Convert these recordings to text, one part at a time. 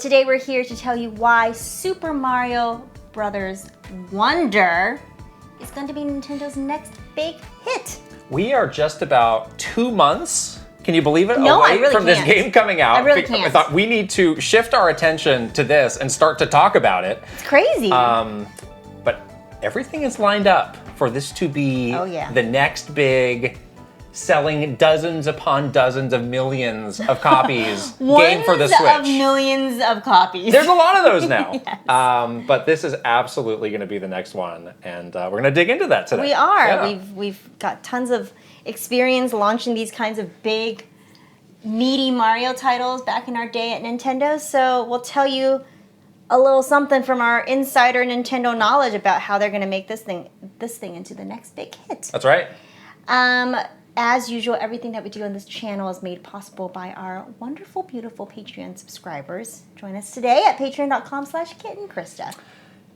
Today we're here to tell you why Super Mario Brothers Wonder is going to be Nintendo's next big hit. We are just about 2 months, can you believe it, No, away from this game coming out. I really can't. I thought we need to shift our attention to this and start to talk about it. It's crazy. But everything is lined up for this to be the next big, selling dozens upon dozens of millions of copies game for the Switch. Of millions of copies. There's a lot of those now. Yes. But this is absolutely going to be the next one, and we're going to dig into that today. We are. Yeah. We've got tons of experience launching these kinds of big, meaty Mario titles back in our day at Nintendo, so we'll tell you a little something from our insider Nintendo knowledge about how they're going to make this thing into the next big hit. That's right. As usual, everything that we do on this channel is made possible by our wonderful, beautiful Patreon subscribers. Join us today at patreon.com/KittenKrysta.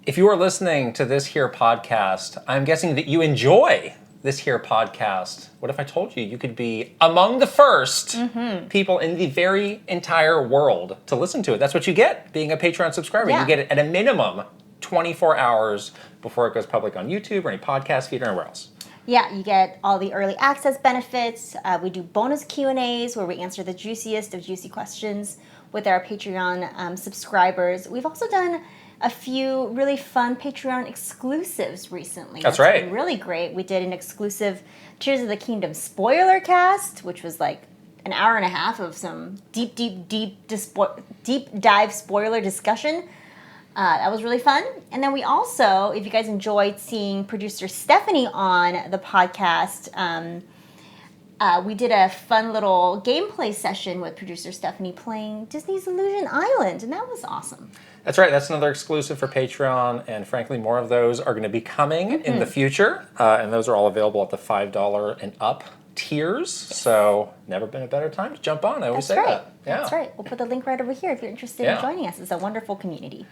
If you are listening to this here podcast, I'm guessing that you enjoy this here podcast. What if I told you you could be among the first people in the very entire world to listen to it? That's what you get being a Patreon subscriber. Yeah. You get it at a minimum 24 hours before it goes public on YouTube or any podcast feed or anywhere else. Yeah, you get all the early access benefits. We do bonus Q&As where we answer the juiciest of juicy questions with our Patreon subscribers. We've also done a few really fun Patreon exclusives recently. That's right. Been really great. We did an exclusive Tears of the Kingdom spoiler cast, which was like an hour and a half of some deep dive spoiler discussion. That was really fun. And then we also, if you guys enjoyed seeing producer Stephanie on the podcast, we did a fun little gameplay session with producer Stephanie playing Disney's Illusion Island, and that was awesome. That's right. That's another exclusive for Patreon, and frankly, more of those are going to be coming in the future, and those are all available at the $5 and up tiers, so never been a better time to jump on. I always say that. Yeah. That's right. We'll put the link right over here if you're interested in joining us. It's a wonderful community.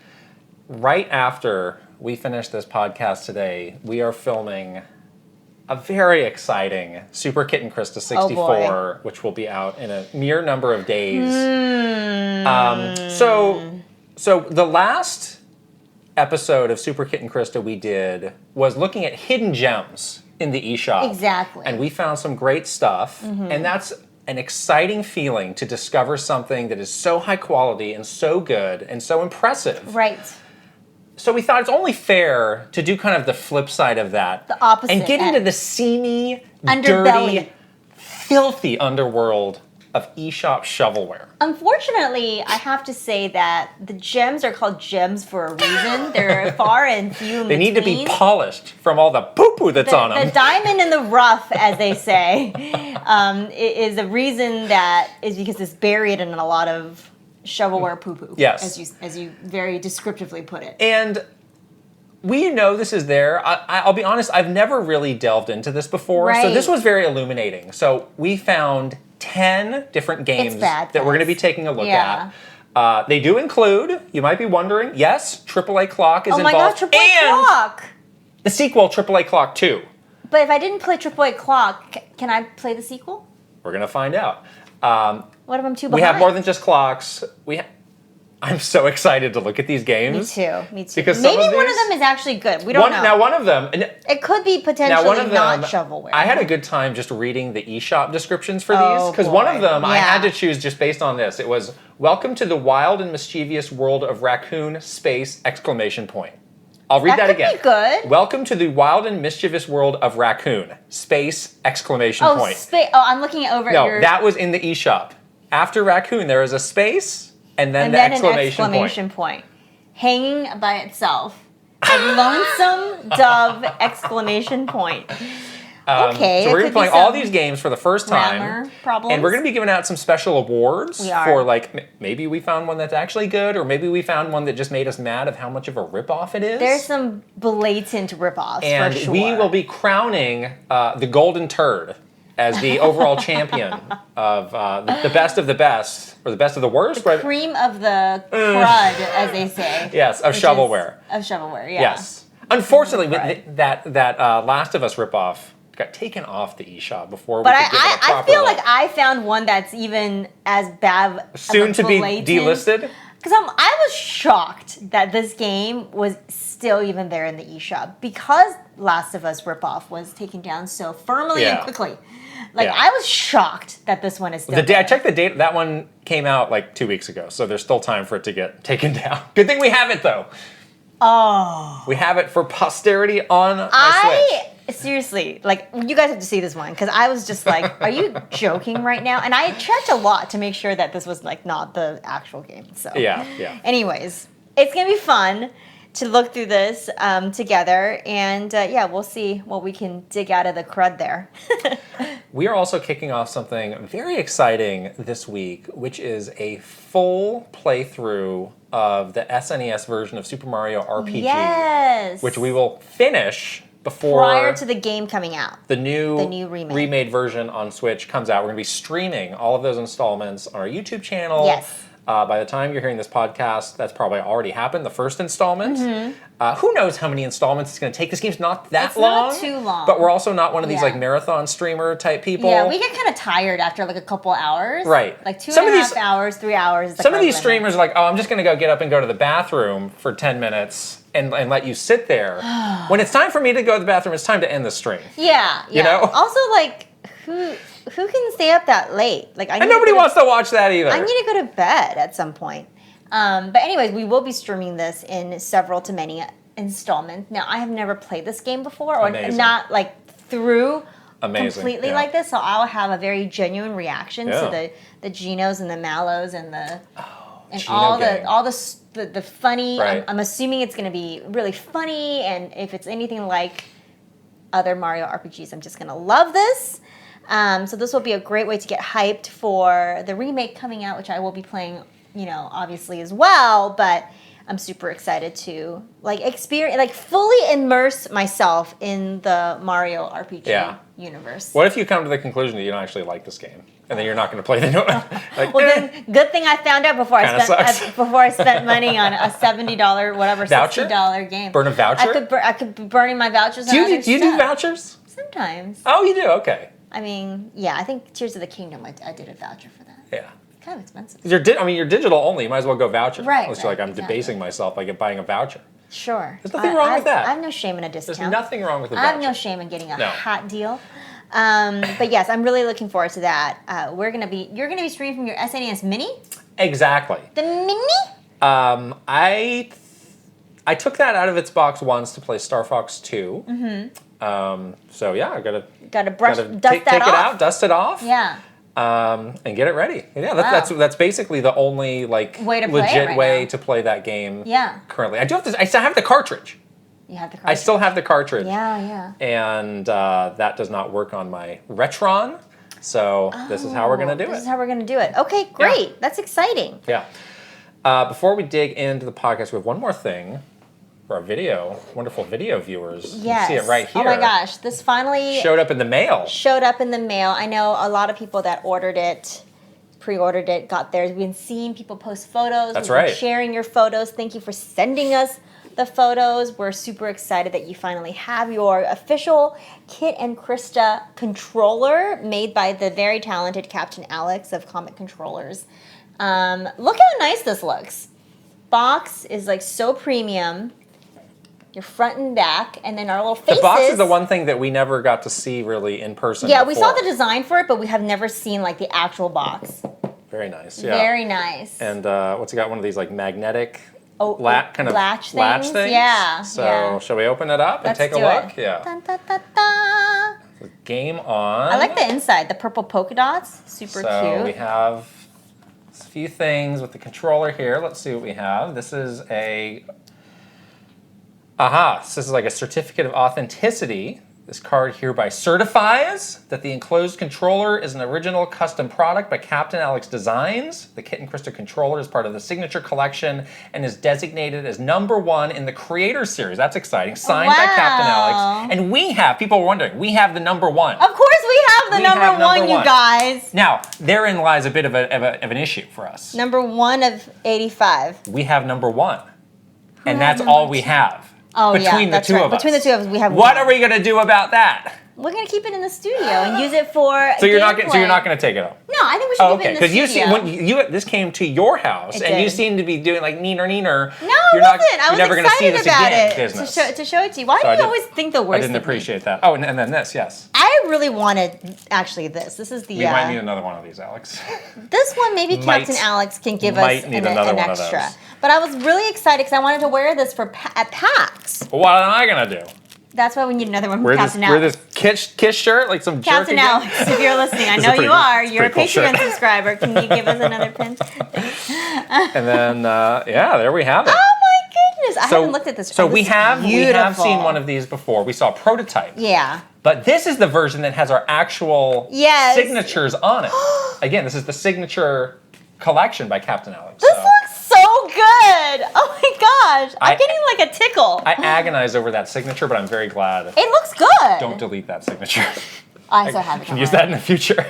Right after we finish this podcast today, we are filming a very exciting Super Kitten Krysta 64, which will be out in a mere number of days. So the last episode of Super Kitten Krysta we did was looking at hidden gems in the eShop. Exactly. And we found some great stuff, and that's an exciting feeling to discover something that is so high quality and so good and so impressive. Right. So we thought it's only fair to do kind of the flip side of that. The opposite. And get into the seamy, underbelly, dirty, filthy underworld of eShop shovelware. Unfortunately, I have to say that the gems are called gems for a reason. They're far and few in They need to be between. polished from all the poo-poo that's on them. The diamond in the rough, as they say, is a reason that is because it's buried in a lot of shovelware poo-poo. Yes. As you very descriptively put it. And we know this is there. I'll be honest, I've never really delved into this before, so this was very illuminating. So we found 10 different games that we're going to be taking a look at. They do include, you might be wondering, yes, AAA Clock is involved. Oh my gosh, AAA Clock! The sequel, AAA Clock 2. But if I didn't play AAA Clock, can I play the sequel? We're going to find out. What if I'm too behind? We have more than just clocks. I'm so excited to look at these games. Me too. Because maybe one of them is actually good. We don't know. Now, one of them... It could be potentially not shovelware. I had a good time just reading the eShop descriptions for these. Because one of them, I had to choose just based on this. It was, welcome to the wild and mischievous world of Raccoon, space, exclamation point. I'll read that again. That could be good. Welcome to the wild and mischievous world of Raccoon, space, exclamation point. I'm looking over at your... No, that was in the eShop. After Raccoon, there is a space, and then an exclamation point. Hanging by itself. A lonesome dove, exclamation point. Okay. So we're going to be playing all these games for the first time. Problems. And we're going to be giving out some special awards We are. for, like, maybe we found one that's actually good, or maybe we found one that just made us mad of how much of a ripoff it is. There's some blatant ripoffs, and for sure. we will be crowning the Golden Turd as the overall champion of the best of the best, or the best of the worst. The cream of the crud, as they say. Yes, of shovelware. Of shovelware, yeah. Yes. Unfortunately, that Last of Us ripoff got taken off the eShop before we could give it a proper I feel look. like I found one that's even as bad. Soon to be delisted? Because I was shocked that this game was still even there in the eShop because Last of Us ripoff was taken down so firmly and quickly. I was shocked that this one is still there. I checked the date. That one came out like 2 weeks ago, so there's still time for it to get taken down. Good thing we have it, though. Oh. We have it for posterity on my Switch. Seriously, you guys have to see this one, because I was just like, are you joking right now? And I checked a lot to make sure that this was, not the actual game. So Yeah. Anyways, it's going to be fun to look through this together, and we'll see what we can dig out of the crud there. We are also kicking off something very exciting this week, which is a full playthrough of the SNES version of Super Mario RPG. Yes! Which we will finish before... prior to the game coming out. The new remade version on Switch comes out. We're going to be streaming all of those installments on our YouTube channel. Yes. By the time you're hearing this podcast, that's probably already happened, the first installment. Mm-hmm. Who knows how many installments it's going to take? This game's not that long. It's not too long. But we're also not one of these marathon streamer type people. Yeah, we get kind of tired after a couple hours. Right. 2.5 hours, 3 hours. Some of these streamers are like, oh, I'm just going to get up and go to the bathroom for 10 minutes and let you sit there. When it's time for me to go to the bathroom, it's time to end the stream. Yeah. You know? Also, who can stay up that late? And nobody wants to watch that either. I need to go to bed at some point. But anyways, we will be streaming this in several to many installments. Now, I have never played this game before, or not through completely like this, so I'll have a very genuine reaction to the Genos and the Mallows and the all the funny. Right. I'm assuming it's going to be really funny, and if it's anything like other Mario RPGs, I'm just going to love this. So this will be a great way to get hyped for the remake coming out, which I will be playing, obviously as well. But I'm super excited to experience, fully immerse myself in the Mario RPG universe. What if you come to the conclusion that you don't actually like this game, and then you're not going to play the new one? Then good thing I found out before I spent money on a $70 $60 game. Burn a voucher? I could be burning my vouchers. Do you do vouchers? Sometimes. Oh, you do? Okay. I mean, I think Tears of the Kingdom, I did a voucher for that. Yeah. It's kind of expensive. You're digital only. You might as well go voucher. Right. Unless you're I'm debasing myself by buying a voucher. Sure. There's nothing wrong with that. I have no shame in a discount. There's nothing wrong with a voucher. I have no shame in getting a hot deal. But yes, I'm really looking forward to that. You're gonna be streaming from your SNES Mini? Exactly. The Mini? I took that out of its box once to play Star Fox 2. Mm-hmm. So yeah, I gotta take it out, dust it off. Yeah. And get it ready. Yeah, that's basically the only legit way to play that game. Yeah. Currently, I still have the cartridge. You have the cartridge. I still have the cartridge. Yeah. And that does not work on my Retron. So this is how we're gonna do it. This is how we're gonna do it. Okay, great. Yeah. That's exciting. Yeah. Before we dig into the podcast, we have one more thing for our wonderful video viewers. Yes. You can see it right here. Oh my gosh, this finally showed up in the mail. I know a lot of people that pre-ordered it, got theirs. We've been seeing people post photos. That's right. Been sharing your photos. Thank you for sending us the photos. We're super excited that you finally have your official Kit and Krysta controller made by the very talented Captain Alex of Comic Controllers. Look how nice this looks. Box is so premium. Your front and back, and then our little faces. The box is the one thing that we never got to see really in person. Yeah, before. We saw the design for it, but we have never seen the actual box. Very nice. Yeah. Very nice. And what's it got? One of these magnetic latch things. Yeah. So shall we open it up and take a look? Yeah. Dun, dun, dun, dun. Game on. I like the inside, the purple polka dots. Super cute. So we have a few things with the controller here. Let's see what we have. This is a. So this is a certificate of authenticity. This card hereby certifies that the enclosed controller is an original custom product by Captain Alex Designs. The Kit and Krysta controller is part of the Signature Collection and is designated as #1 in the Creator Series. That's exciting. Signed by Captain Alex. And people were wondering, we have the #1. Of course we have the number one, you guys. Now, therein lies a bit of an issue for us. #1 of 85. We have #1. And that's all we have. Oh, Between the two of us. Between the two of us, we have What are we going to do about that? We're gonna keep it in the studio and use it for. So you're not gonna take it home. No, I think we should keep it in the studio. Because when this came to your house and you seem to be doing like neener. No, I was never gonna see this about again. it Business. to show it to you. Why do you always think the worst? I didn't appreciate that. Oh, and then this, yes. I really wanted actually this. This is the. We might need another one of these, Alex. This one maybe Captain Alex can give us an extra. But I was really excited because I wanted to wear this at PAX. Well, what am I gonna do? That's why we need another one from Captain Alex. Wear this kiss shirt, like some Captain jerk Alex, if you're listening, I know you are. You're a Patreon subscriber. Can you give us another pin? And then, there we have it. Oh my goodness! I haven't looked at this. So we have seen one of these before. We saw a prototype. Yeah. But this is the version that has our actual signatures on it. Again, this is the signature collection by Captain Alex. This looks so good! Oh my gosh! I'm getting like a tickle. I agonize over that signature, but I'm very glad. It looks good. Don't delete that signature. I still have it. Can use that in the future.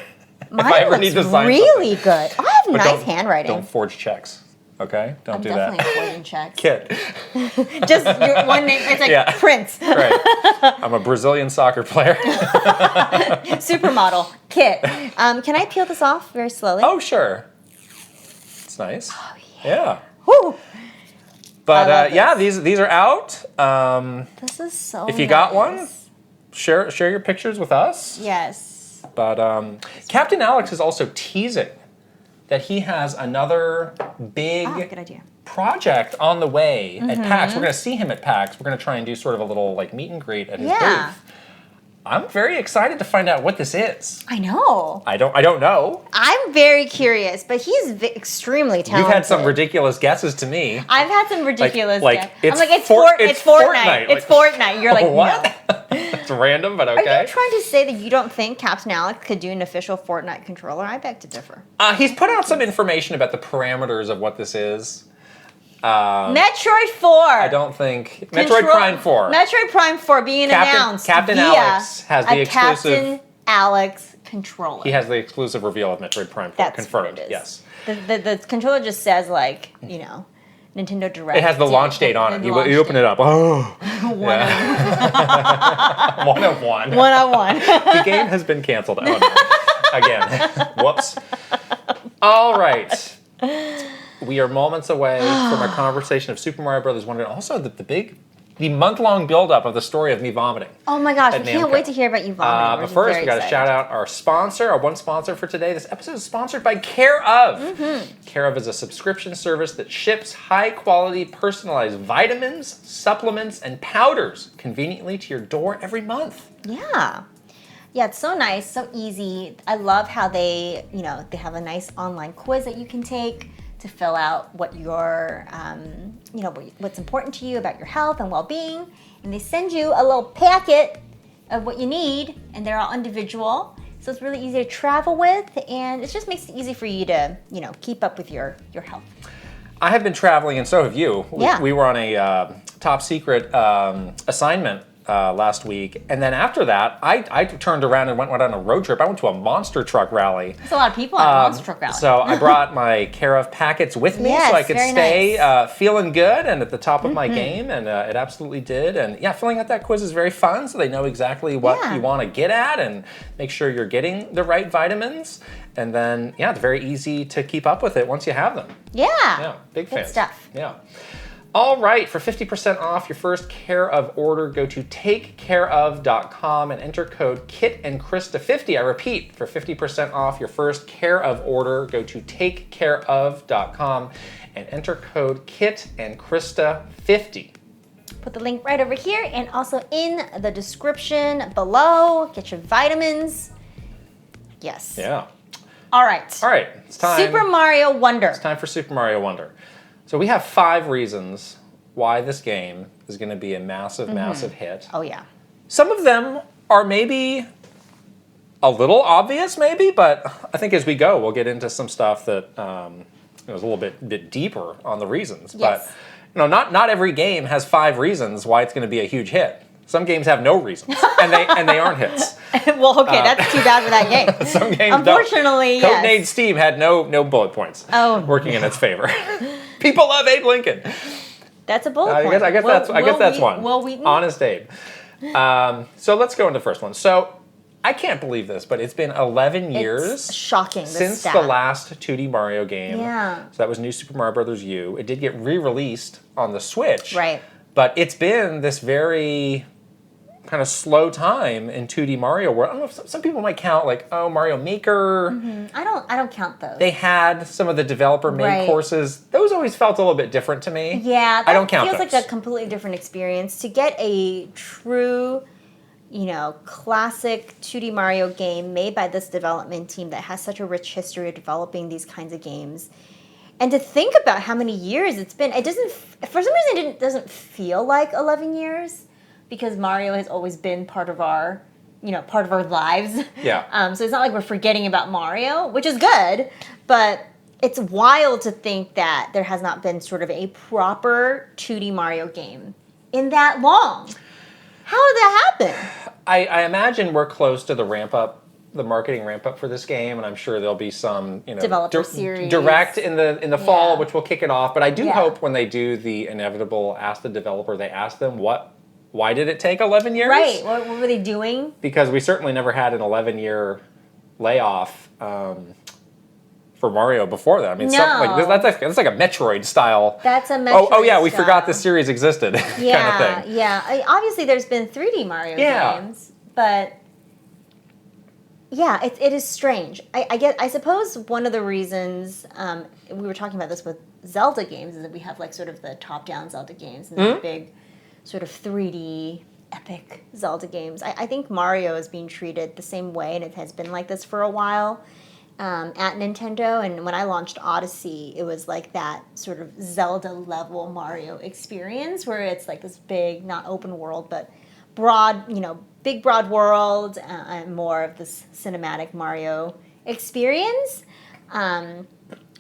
Mine if I ever need to sign really good. I have nice handwriting. Don't forge checks. Okay? Don't do that. I'm definitely forging checks. Kit. Just your one name. It's like Prince. Right. I'm a Brazilian soccer player. Supermodel. Kit. Can I peel this off very slowly? Oh, sure. It's nice. Oh, yeah. Woo. But these are out. This is so If you got one, share your pictures with us. Yes. But Captain Alex is also teasing that he has another big good idea. project on the way at PAX. We're going to see him at PAX. We're going to try and do sort of a little like meet and greet at his booth. I'm very excited to find out what this is. I know. I don't know. I'm very curious, but he's extremely talented. You've had some ridiculous guesses to me. I've had some ridiculous guesses. It's Fortnite. It's Fortnite. You're like, what? No. It's random, but okay. Are you trying to say that you don't think Captain Alex could do an official Fortnite controller? I beg to differ. He's put out some information about the parameters of what this is. Metroid 4. I don't think Metroid Prime 4. Metroid Prime 4 being announced. Captain Alex has the exclusive. Captain Alex controller. He has the exclusive reveal of Metroid Prime 4. That's confirmed. What it is. Yes. The controller just says Nintendo Direct. It has the launch date on it. You open it up. Oh. 101. 101. The game has been canceled. Oh, no. Again. Whoops. All right. We are moments away from a conversation of Super Mario Brothers Wonder, and also the month-long build-up of the story of me vomiting. Oh my gosh, I can't wait to hear about you vomiting. But first, we got to shout out our sponsor, our one sponsor for today. This episode is sponsored by Care of. Care of is a subscription service that ships high-quality, personalized vitamins, supplements, and powders conveniently to your door every month. Yeah. Yeah, it's so nice, so easy. I love how they have a nice online quiz that you can take to fill out what your, what's important to you about your health and well-being. And they send you a little packet of what you need, and they're all individual. So it's really easy to travel with, and it just makes it easy for you to, keep up with your health. I have been traveling, and so have you. Yeah. We were on a top secret assignment last week, and then after that, I turned around and went on a road trip. I went to a monster truck rally. There's a lot of people at a monster truck rally. So I brought my Care of packets with me so I could stay feeling good and at the top of my game, and it absolutely did. And filling out that quiz is very fun, so they know exactly what you want to get at and make sure you're getting the right vitamins. And then, it's very easy to keep up with it once you have them. Yeah. Big fans. Good stuff. Yeah. All right, for 50% off your first Care of order, go to takecareof.com and enter code KIT and Krysta50. I repeat, for 50% off your first Care of order, go to takecareof.com and enter code KIT and Krysta50. Put the link right over here and also in the description below. Get your vitamins. Yes. Yeah. All right. It's time. Super Mario Wonder. It's time for Super Mario Wonder. So we have 5 reasons why this game is going to be a massive, massive hit. Oh, yeah. Some of them are maybe a little obvious, but I think as we go, we'll get into some stuff that is a little bit deeper on the reasons. Yes. But not every game has 5 reasons why it's going to be a huge hit. Some games have no reasons, and they aren't hits. Well, okay, that's too bad for that game. Some games unfortunately, don't. Codename Steam had no bullet points working in its favor. People love Abe Lincoln. That's a bullet point. I guess that's one. Will Wheaton? Honest Abe. So let's go into the first one. So I can't believe this, but it's been 11 years. It's shocking. Since the last 2D Mario game. Yeah. So that was New Super Mario Bros. U. It did get re-released on the Switch. Right. But it's been this very kind of slow time in 2D Mario world. I don't know if some people might count Mario Maker. Mm-hmm. I don't count those. They had some of the developer-made courses. Those always felt a little bit different to me. Yeah, I don't count those. Feels like a completely different experience. To get a true, classic 2D Mario game made by this development team that has such a rich history of developing these kinds of games. And to think about how many years it's been, for some reason, it doesn't feel like 11 years. Because Mario has always been part of our lives. Yeah. So it's not like we're forgetting about Mario, which is good, but it's wild to think that there has not been sort of a proper 2D Mario game in that long. How did that happen? I imagine we're close to the marketing ramp up for this game, and I'm sure there'll be some developer series direct in the fall, which will kick it off. But I do hope when they do the inevitable ask the developer, they ask them why did it take 11 years? Right. What were they doing? Because we certainly never had an 11-year layoff for Mario before that. I mean, that's like a Metroid style. That's a Metroid Oh yeah, we style. Forgot this series existed. Yeah, kind of thing. Yeah. Obviously, there's been 3D Mario games, but yeah, it is strange. I suppose one of the reasons we were talking about this with Zelda games is that we have sort of the top-down Zelda games and the big sort of 3D epic Zelda games. I think Mario is being treated the same way, and it has been like this for a while at Nintendo. And when I launched Odyssey, it was like that sort of Zelda-level Mario experience where it's like this big, not open world, but broad, big broad world, and more of this cinematic Mario experience,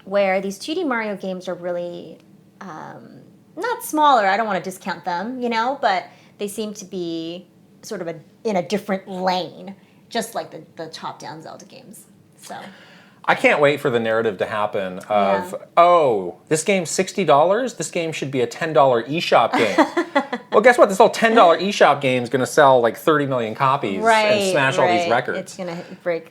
where these 2D Mario games are really not smaller. I don't want to discount them, but they seem to be sort of in a different lane, just like the top-down Zelda games. So I can't wait for the narrative to happen of, this game's $60? This game should be a $10 eShop game. Well, guess what? This little $10 eShop game is going to sell 30 million copies and smash all these records. It's going to break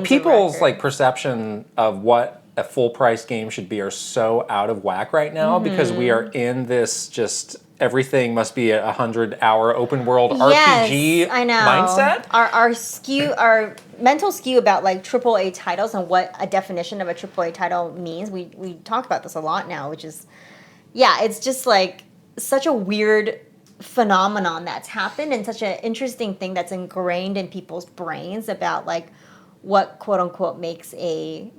people's perception of what a full-price game should be are so out of whack right now because we are in this just everything must be a 100-hour open world RPG mindset. Our mental skew about AAA titles and what a definition of a AAA title means. We talk about this a lot now, which is it's just such a weird phenomenon that's happened and such an interesting thing that's ingrained in people's brains about what quote unquote makes a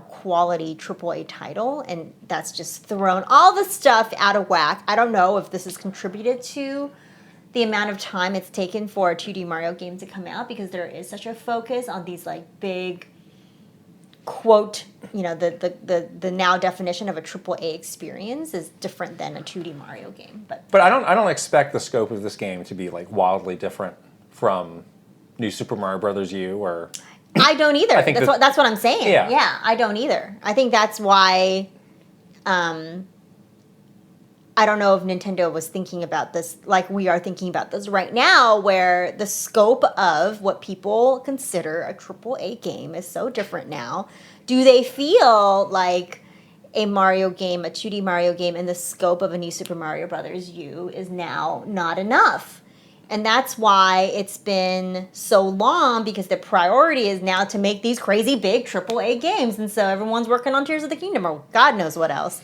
quality AAA title, and that's just thrown all the stuff out of whack. I don't know if this has contributed to the amount of time it's taken for a 2D Mario game to come out, because there is such a focus on these big quote, the now definition of a AAA experience is different than a 2D Mario game. But I don't expect the scope of this game to be wildly different from New Super Mario Bros. U or. I don't either. That's what I'm saying. Yeah, I don't either. I think that's why I don't know if Nintendo was thinking about this like we are thinking about this right now, where the scope of what people consider a AAA game is so different now. Do they feel like a Mario game, a 2D Mario game, in the scope of a New Super Mario Bros. U is now not enough? And that's why it's been so long, because the priority is now to make these crazy big AAA games. And so everyone's working on Tears of the Kingdom or God knows what else.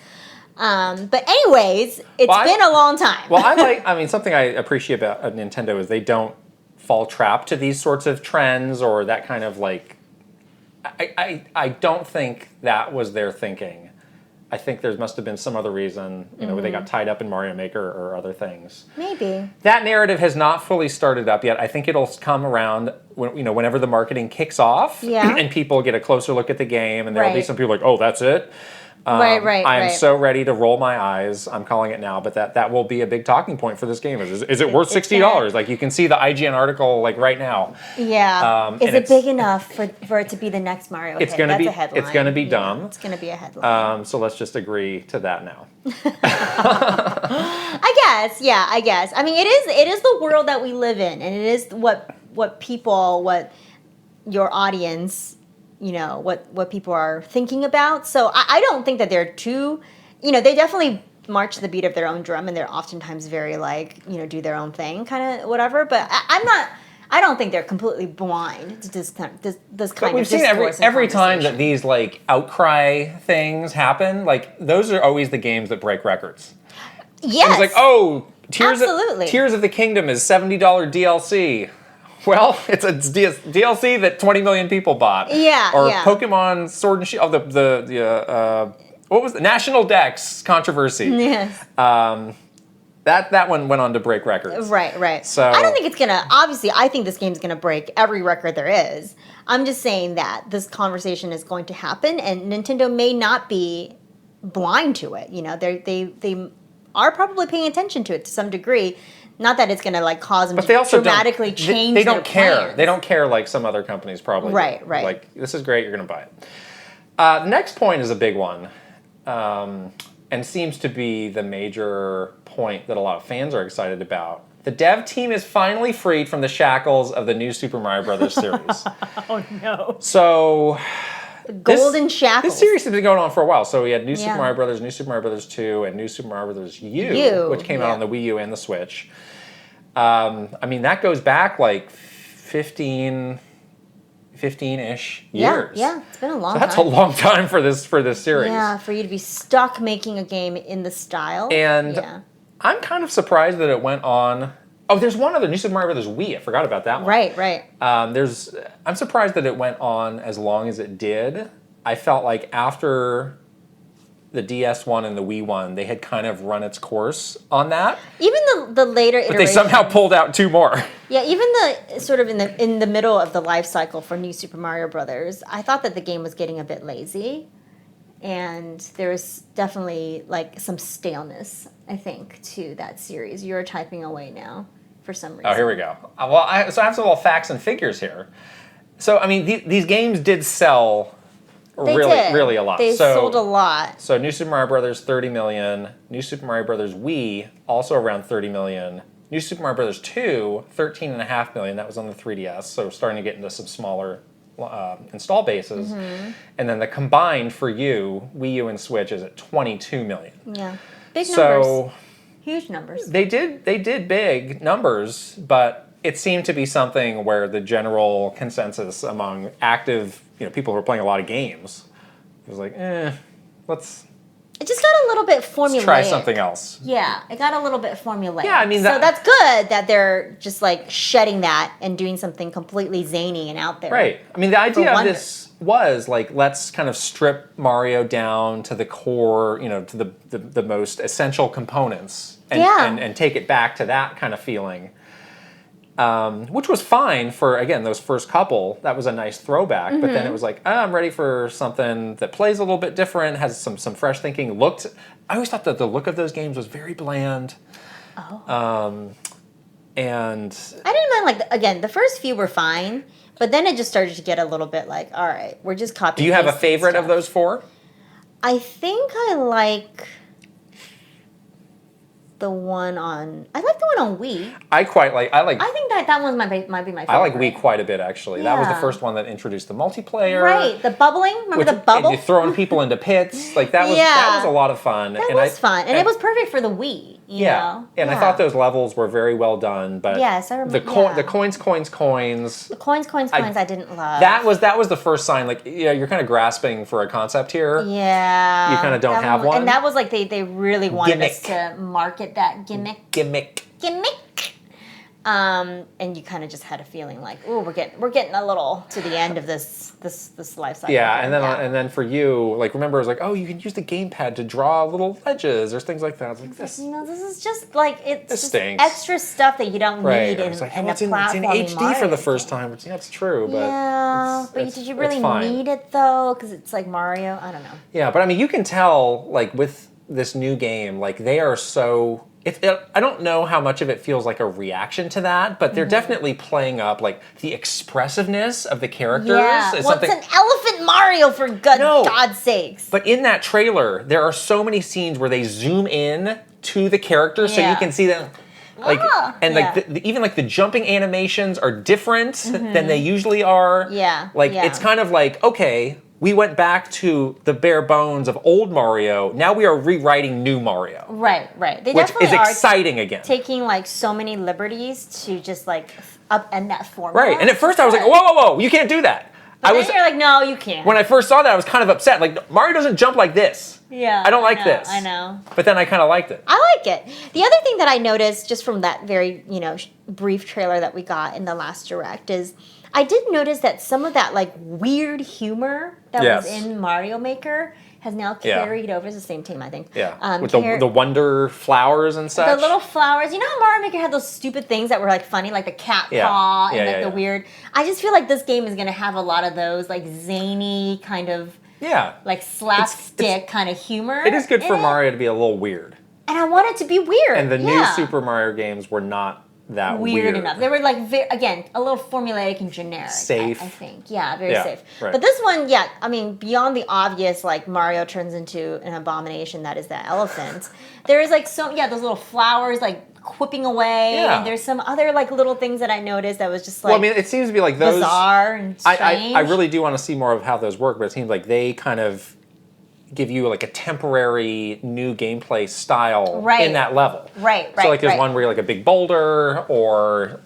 But anyways, it's been a long time. Well, something I appreciate about Nintendo is they don't fall trap to these sorts of trends or that kind of I don't think that was their thinking. I think there must have been some other reason, where they got tied up in Mario Maker or other things. Maybe. That narrative has not fully started up yet. I think it'll come around whenever the marketing kicks off and people get a closer look at the game, and there'll be some people oh, that's it. Right. I am so ready to roll my eyes. I'm calling it now, but that will be a big talking point for this game. Is it worth $60? You can see the IGN article right now. Yeah. Is it big enough for it to be the next Mario hit? That's a headline. It's going to be dumb. It's going to be a headline. So let's just agree to that now. I guess. I mean, it is the world that we live in, and it is what people your audience, what people are thinking about. So I don't think that they're too, they definitely march to the beat of their own drum, and they're oftentimes very do their own thing, kind of whatever. But I don't think they're completely blind to this kind of we've seen every time that these outcry things happen, those are always the games that break records. Yes. It's Tears of the Kingdom is $70 DLC. Well, it's a DLC that 20 million people bought. Yeah. Or Pokemon Sword and Shield. What was the National Dex controversy? Yes. That one went on to break records. Right. So I don't think it's gonna. Obviously, I think this game's gonna break every record there is. I'm just saying that this conversation is going to happen, and Nintendo may not be blind to it. They are probably paying attention to it to some degree. Not that it's gonna cause them to dramatically change. They don't care. Plans. They don't care like some other companies probably. Right. This is great. You're gonna buy it. The next point is a big one. And seems to be the major point that a lot of fans are excited about. The dev team is finally freed from the shackles of the new Super Mario Brothers series. Oh no. So the golden shackles. This series has been going on for a while. So we had New Super Mario Brothers, New Super Mario Brothers 2, and New Super Mario Brothers U, which came out on the Wii U and the Switch. That goes back 15-ish years. Yeah, it's been a long time. That's a long time for this series. Yeah, for you to be stuck making a game in the style. And I'm kind of surprised that it went on. Oh, there's one other New Super Mario Brothers Wii. I forgot about that one. Right. I'm surprised that it went on as long as it did. I felt like after the DS one and the Wii one, they had kind of run its course on that. Even the later iterations. But they somehow pulled out 2 more. Yeah, even the sort of in the middle of the life cycle for New Super Mario Brothers, I thought that the game was getting a bit lazy, and there was definitely some staleness, I think, to that series. You're typing away now for some reason. Oh, here we go. I have some little facts and figures here. So these games did sell. Really a lot. They sold a lot. So New Super Mario Brothers 30 million, New Super Mario Brothers Wii also around 30 million, New Super Mario Brothers 2 13.5 million. That was on the 3DS. So we're starting to get into some smaller install bases. Mm-hmm. And then the combined for Wii U and Switch is at 22 million. Yeah, big numbers. Huge numbers. They did big numbers, but it seemed to be something where the general consensus among active people who are playing a lot of games, it was let's... It just got a little bit formulaic. Let's try something else. Yeah, it got a little bit formulaic. Yeah, so that's good that they're just shedding that and doing something completely zany and out there. Right. The idea of this was let's kind of strip Mario down to the core, to the most essential components and take it back to that kind of feeling. Which was fine for, again, those first couple. That was a nice throwback. Mm-hmm. But then it was I'm ready for something that plays a little bit different, has some fresh thinking. I always thought that the look of those games was very bland. Oh. And I didn't mind, again, the first few were fine. But then it just started to get a little bit all right, we're just copying. Do you have a favorite of those 4? I think I like the one on Wii. I think that one might be my favorite. I like Wii quite a bit, actually. Yeah. That was the first one that introduced the multiplayer. Right, the bubbling. Remember the bubble? And throwing people into pits. That was a lot of fun. That was fun. And it was perfect for the Wii. You know? And I thought those levels were very well done. But yes, I remember. The coins. The coins, I didn't love. That was the first sign. You're kind of grasping for a concept here. Yeah. You kind of don't have one. And that was they really wanted us to market that gimmick. And you kind of just had a feeling ooh, we're getting a little to the end of this life cycle. Yeah, and then for you, remember it was oh, you can use the gamepad to draw little ledges or things like that. I was this. This is just it's just stinks. extra stuff that you don't need in a platform. It's in HD for the first time. It's true, but but did you really need it though? Because it's Mario. I don't know. Yeah, but you can tell with this new game, they are so. I don't know how much of it feels like a reaction to that, but they're definitely playing up the expressiveness of the characters. Yeah, it's an elephant Mario for God's sakes. But in that trailer, there are so many scenes where they zoom in to the characters so you can see them. Like even like the jumping animations are different than they usually are. Yeah. Like it's kind of like, okay, we went back to the bare bones of old Mario. Now we are rewriting new Mario. Right. They which is exciting again. Taking like so many liberties to just like upend that formula. Right. And at first I was like, whoa, you can't do that. But then you're like, no, you can't. When I first saw that, I was kind of upset. Like, Mario doesn't jump like this. Yeah. I don't like this. I know. But then I kind of liked it. I like it. The other thing that I noticed just from that very, brief trailer that we got in the last Direct is I did notice that some of that, like, weird humor that was in Mario Maker has now carried over. It's the same team, I think. Yeah. With the wonder flowers and such. The little flowers. You know how Mario Maker had those stupid things that were like funny, like the cat paw and the weird. I just feel like this game is going to have a lot of those like zany kind of like slapstick kind of humor. It is good for Mario to be a little weird. And I want it to be weird. And the new Super Mario games were not that weird enough. They were like, again, a little formulaic and generic. Safe. I think. Yeah, very safe. Right. But this one, I mean, beyond the obvious, like Mario turns into an abomination that is that elephant, there is like those little flowers like quipping away. Yeah. And there's some other like little things that I noticed that was just like, well, I mean, it seems to be like those bizarre and strange. I really do want to see more of how those work, but it seems like they kind of give you like a temporary new gameplay style in that level. Right. So like there's one where you're like a big boulder or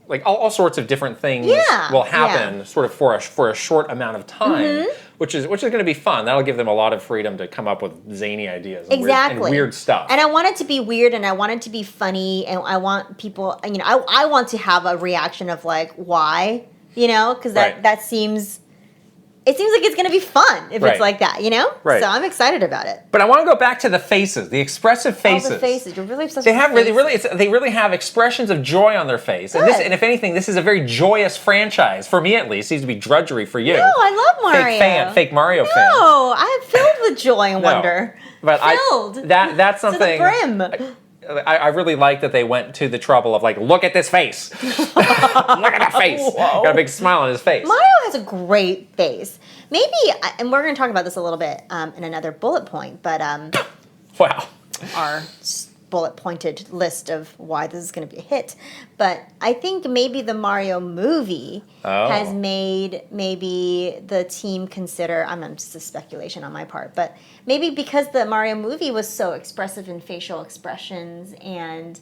like all sorts of different things will happen sort of for a short amount of time, which is going to be fun. That'll give them a lot of freedom to come up with zany ideas and weird stuff. And I want it to be weird and I want it to be funny and I want people, I want to have a reaction of like, why? Because that seems... It seems like it's going to be fun if it's like that, Right. So I'm excited about it. But I want to go back to the faces, the expressive faces. Oh, the faces. You're really obsessed with faces. They really have expressions of joy on their face. Good. And if anything, this is a very joyous franchise, for me at least. It seems to be drudgery for you. No, I love Mario. Fake Mario fan. No, I am filled with joy and wonder. But that's something... To the brim. I really like that they went to the trouble of like, look at this face. Look at that face. Whoa. Got a big smile on his face. Mario has a great face. Maybe, and we're going to talk about this a little bit in another bullet point, but wow, our bullet pointed list of why this is going to be a hit. But I think maybe the Mario movie has made maybe the team consider, I'm just a speculation on my part, but maybe because the Mario movie was so expressive in facial expressions and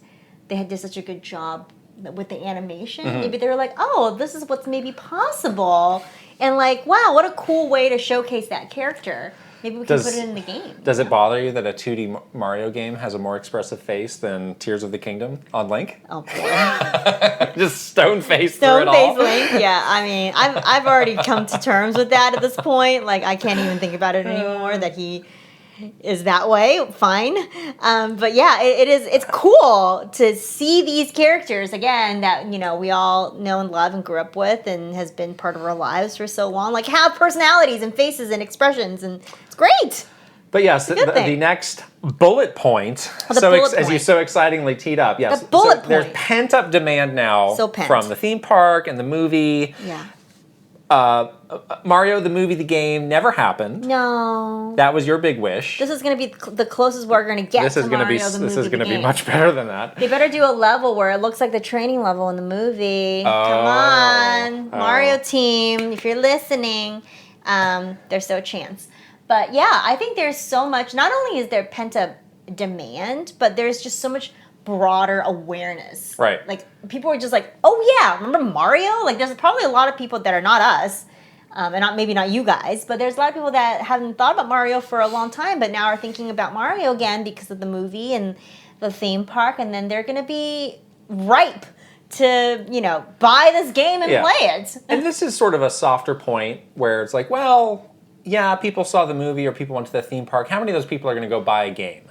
they did such a good job with the animation, maybe they were like, oh, this is what's maybe possible. And like, wow, what a cool way to showcase that character. Maybe we can put it in the game. Does it bother you that a 2D Mario game has a more expressive face than Tears of the Kingdom on Link? Oh boy. Just stone-faced through it all. Stone-faced Link, yeah. I mean, I've already come to terms with that at this point. Like, I can't even think about it anymore that he is that way. Fine. But yeah, it's cool to see these characters again that, we all know and love and grew up with and has been part of our lives for so long, like have personalities and faces and expressions, and it's great. But yes, the next bullet point, as you so excitingly teed up, yes. The bullet point. There's pent-up demand now from the theme park and the movie. Yeah. Mario, the movie, the game, never happened. No. That was your big wish. This is going to be the closest we're going to get to Mario, the movie, This is going to be much better than that. They better do a level where it looks like the training level in the movie. Come on. Mario team, if you're listening, there's no chance. But yeah, I think there's so much, not only is there pent-up demand, but there's just so much broader awareness. Right. Like, people are just like, oh yeah, remember Mario? Like, there's probably a lot of people that are not us, and maybe not you guys, but there's a lot of people that haven't thought about Mario for a long time, but now are thinking about Mario again because of the movie and the theme park, and then they're going to be ripe to, buy this game and play it. And this is sort of a softer point where it's like, well, yeah, people saw the movie or people went to the theme park. How many of those people are going to go buy a game?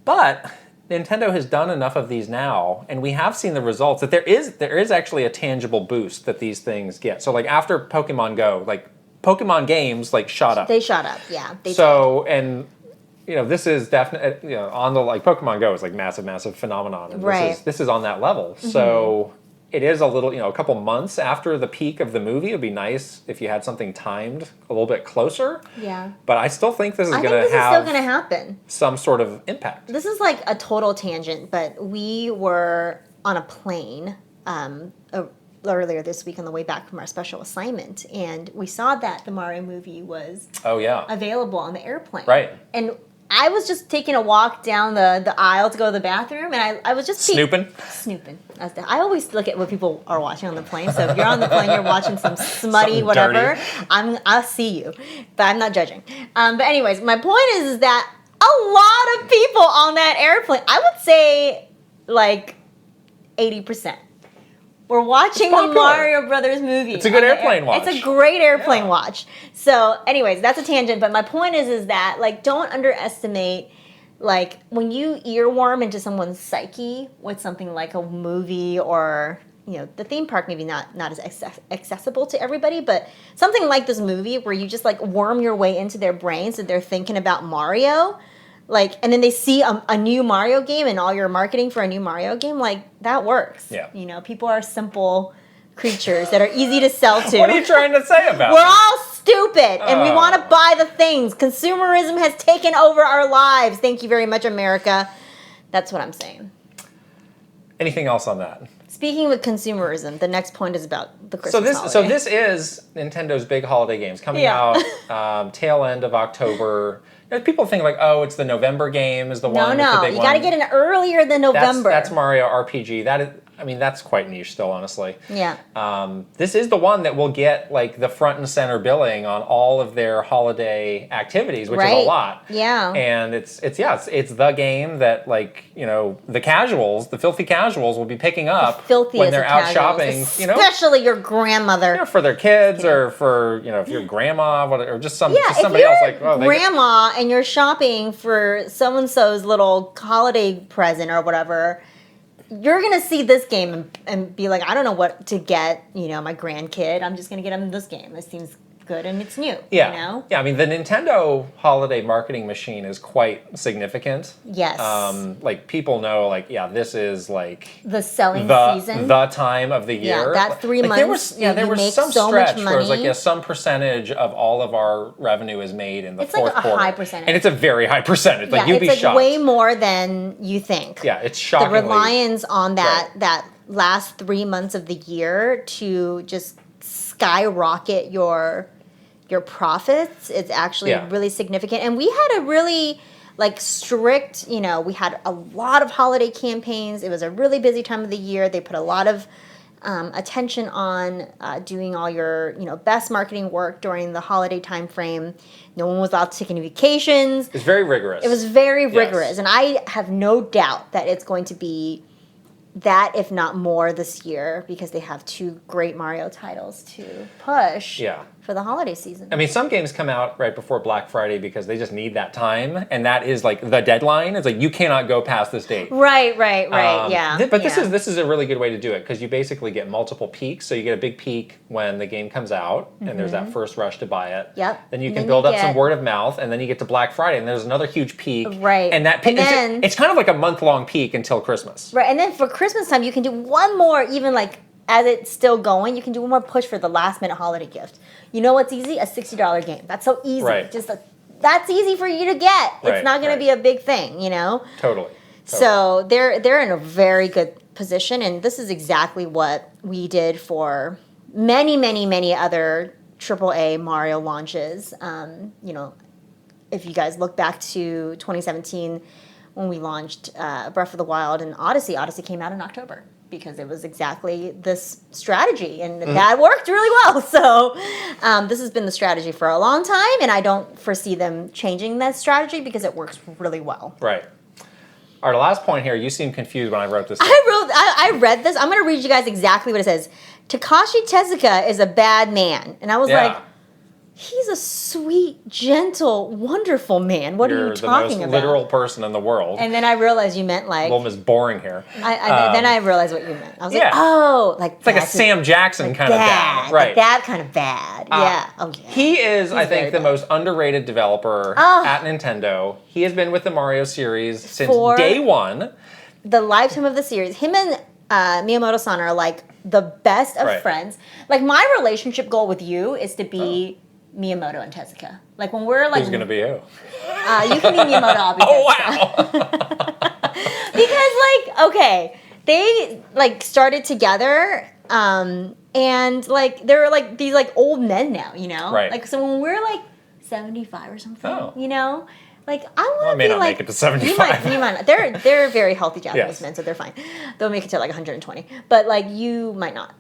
But Nintendo has done enough of these now, and we have seen the results, that there is actually a tangible boost that these things get. So, like, after Pokemon Go, like, Pokemon games, like, shot up. They shot up, yeah. They did. And, this is definitely, on the, like, Pokemon Go is, like, massive phenomenon. And right. This is on that level. Mm-hmm. So, it is a little, a couple months after the peak of the movie. It would be nice if you had something timed a little bit closer. Yeah. But I still think this is going to have still going to happen. Some sort of impact. This is like a total tangent, but we were on a plane earlier this week on the way back from our special assignment, and we saw that the Mario movie was available on the airplane. Right. And I was just taking a walk down the aisle to go to the bathroom, and I was just snooping. I always look at what people are watching on the plane. So if you're on the plane, you're watching some smutty whatever. I'll see you, but I'm not judging. But anyways, my point is that a lot of people on that airplane, I would say like 80%. We're watching the Mario Brothers movie. It's a good airplane watch. It's a great airplane watch. So, anyways, that's a tangent. But my point is that like don't underestimate like when you earworm into someone's psyche with something like a movie or the theme park. Maybe not as accessible to everybody, but something like this movie where you just like worm your way into their brains so they're thinking about Mario. Like, and then they see a new Mario game and all your marketing for a new Mario game, like, that works. Yeah. People are simple creatures that are easy to sell to. What are you trying to say about We're all stupid, and we want to buy the things. Consumerism has taken over our lives. Thank you very much, America. That's what I'm saying. Anything else on that? Speaking with consumerism, the next point is about the Christmas holiday. So this is Nintendo's big holiday games coming out tail end of October. People think like, oh, it's the November game is the one. No, you got to get in earlier than November. That's Mario RPG. That's quite niche still, honestly. Yeah. This is the one that will get like the front and center billing on all of their holiday activities, which is a lot. Yeah. And it's the game that like the casuals, the filthy casuals, will be picking up when they're out shopping. Especially your grandmother. For their kids or for if your grandma, or just somebody else like grandma and you're shopping for so and so's little holiday present or whatever. You're going to see this game and be like, I don't know what to get, my grandkid. I'm just going to get him this game. This seems good and it's new. Yeah. Yeah, I mean, the Nintendo holiday marketing machine is quite significant. Yes. Like, people know, like, this is, like... the selling season. The time of the year. Yeah, that 3 months, there was some stretch where it was, like, some percentage of all of our revenue is made in the fourth quarter. It's like a high percentage. And it's a very high percentage. Like, you'd be shocked. It's way more than you think. Yeah, it's shocking. The reliance on that last 3 months of the year to just skyrocket your profits, it's actually really significant. And we had a really strict, we had a lot of holiday campaigns. It was a really busy time of the year. They put a lot of attention on doing all your best marketing work during the holiday time frame. No one was allowed to take any vacations. It's very rigorous. It was very rigorous. And I have no doubt that it's going to be that, if not more, this year, because they have 2 great Mario titles to push for the holiday season. I mean, some games come out right before Black Friday because they just need that time, and that is like the deadline. It's like you cannot go past this date. Right, yeah. But this is a really good way to do it because you basically get multiple peaks. So you get a big peak when the game comes out, and there's that first rush to buy it. Yep. Then you can build up some word of mouth, and then you get to Black Friday, and there's another huge peak. Right. And that peak, it's kind of like a month-long peak until Christmas. Right, and then for Christmas time, you can do one more, even as it's still going, you can do one more push for the last minute holiday gift. You know what's easy? A $60 game. That's so easy. Right. That's easy for you to get. Right, it's not going to be a big thing, Totally. So they're in a very good position, and this is exactly what we did for many, many, many other AAA Mario launches. If you guys look back to 2017 when we launched Breath of the Wild and Odyssey came out in October, because it was exactly this strategy, and that worked really well. So this has been the strategy for a long time, and I don't foresee them changing that strategy because it works really well. Right. All right, last point here. You seemed confused when I wrote this down. I read this. I'm going to read you guys exactly what it says. Takashi Tezuka is a bad man. And I was like, he's a sweet, gentle, wonderful man. What are you talking about? You're the most literal person in the world. And then I realized you meant like... Little Miss Boring here. Then I realized what you meant. I was like, oh, like... It's like a Sam Jackson kind of bad. Right. Like that kind of bad. Yeah. Oh, yeah. He is, I think, the most underrated developer at Nintendo. He has been with the Mario series since day one. The lifetime of the series. Him and Miyamoto-san are like the best of friends. Like my relationship goal with you is to be Miyamoto and Tezuka. Like when we're like, who's gonna be you? You can be Miyamoto. I'll be Tezuka. Wow! Because like okay, they like started together, and like they're like these like old men now, you know. Right. Like so when we're like 75 or something, you know. Like I want to I may be not like make it to 75. You might not. They're very healthy Japanese men, so they're fine. They'll make it to like 120, but like you might not.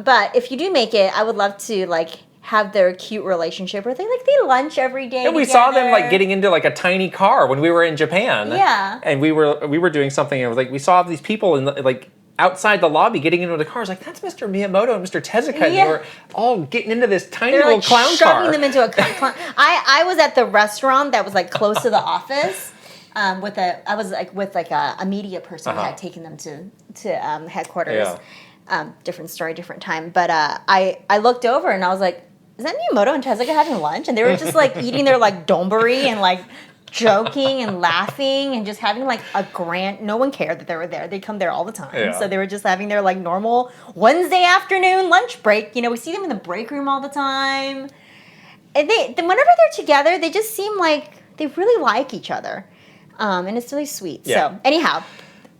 But if you do make it, I would love to like have their cute relationship where they lunch every day. And we saw them like getting into like a tiny car when we were in Japan. Yeah. And we were doing something and like we saw these people in like outside the lobby getting into the cars. Like that's Mr. Miyamoto and Mr. Tezuka. And they were all getting into this tiny little clown car. Shoving them into a clown. I was at the restaurant that was like close to the office. I was like with like a media person who had taken them to headquarters. Yeah. Different story, different time. But I looked over and I was like, is that Miyamoto and Tezuka having lunch? And they were just like eating their like donburi and like joking and laughing and just having like a grand. No one cared that they were there. They come there all the time. Yeah. So they were just having their like normal Wednesday afternoon lunch break. You know, we see them in the break room all the time. And whenever they're together, they just seem like they really like each other. And it's really sweet. Yeah. So anyhow,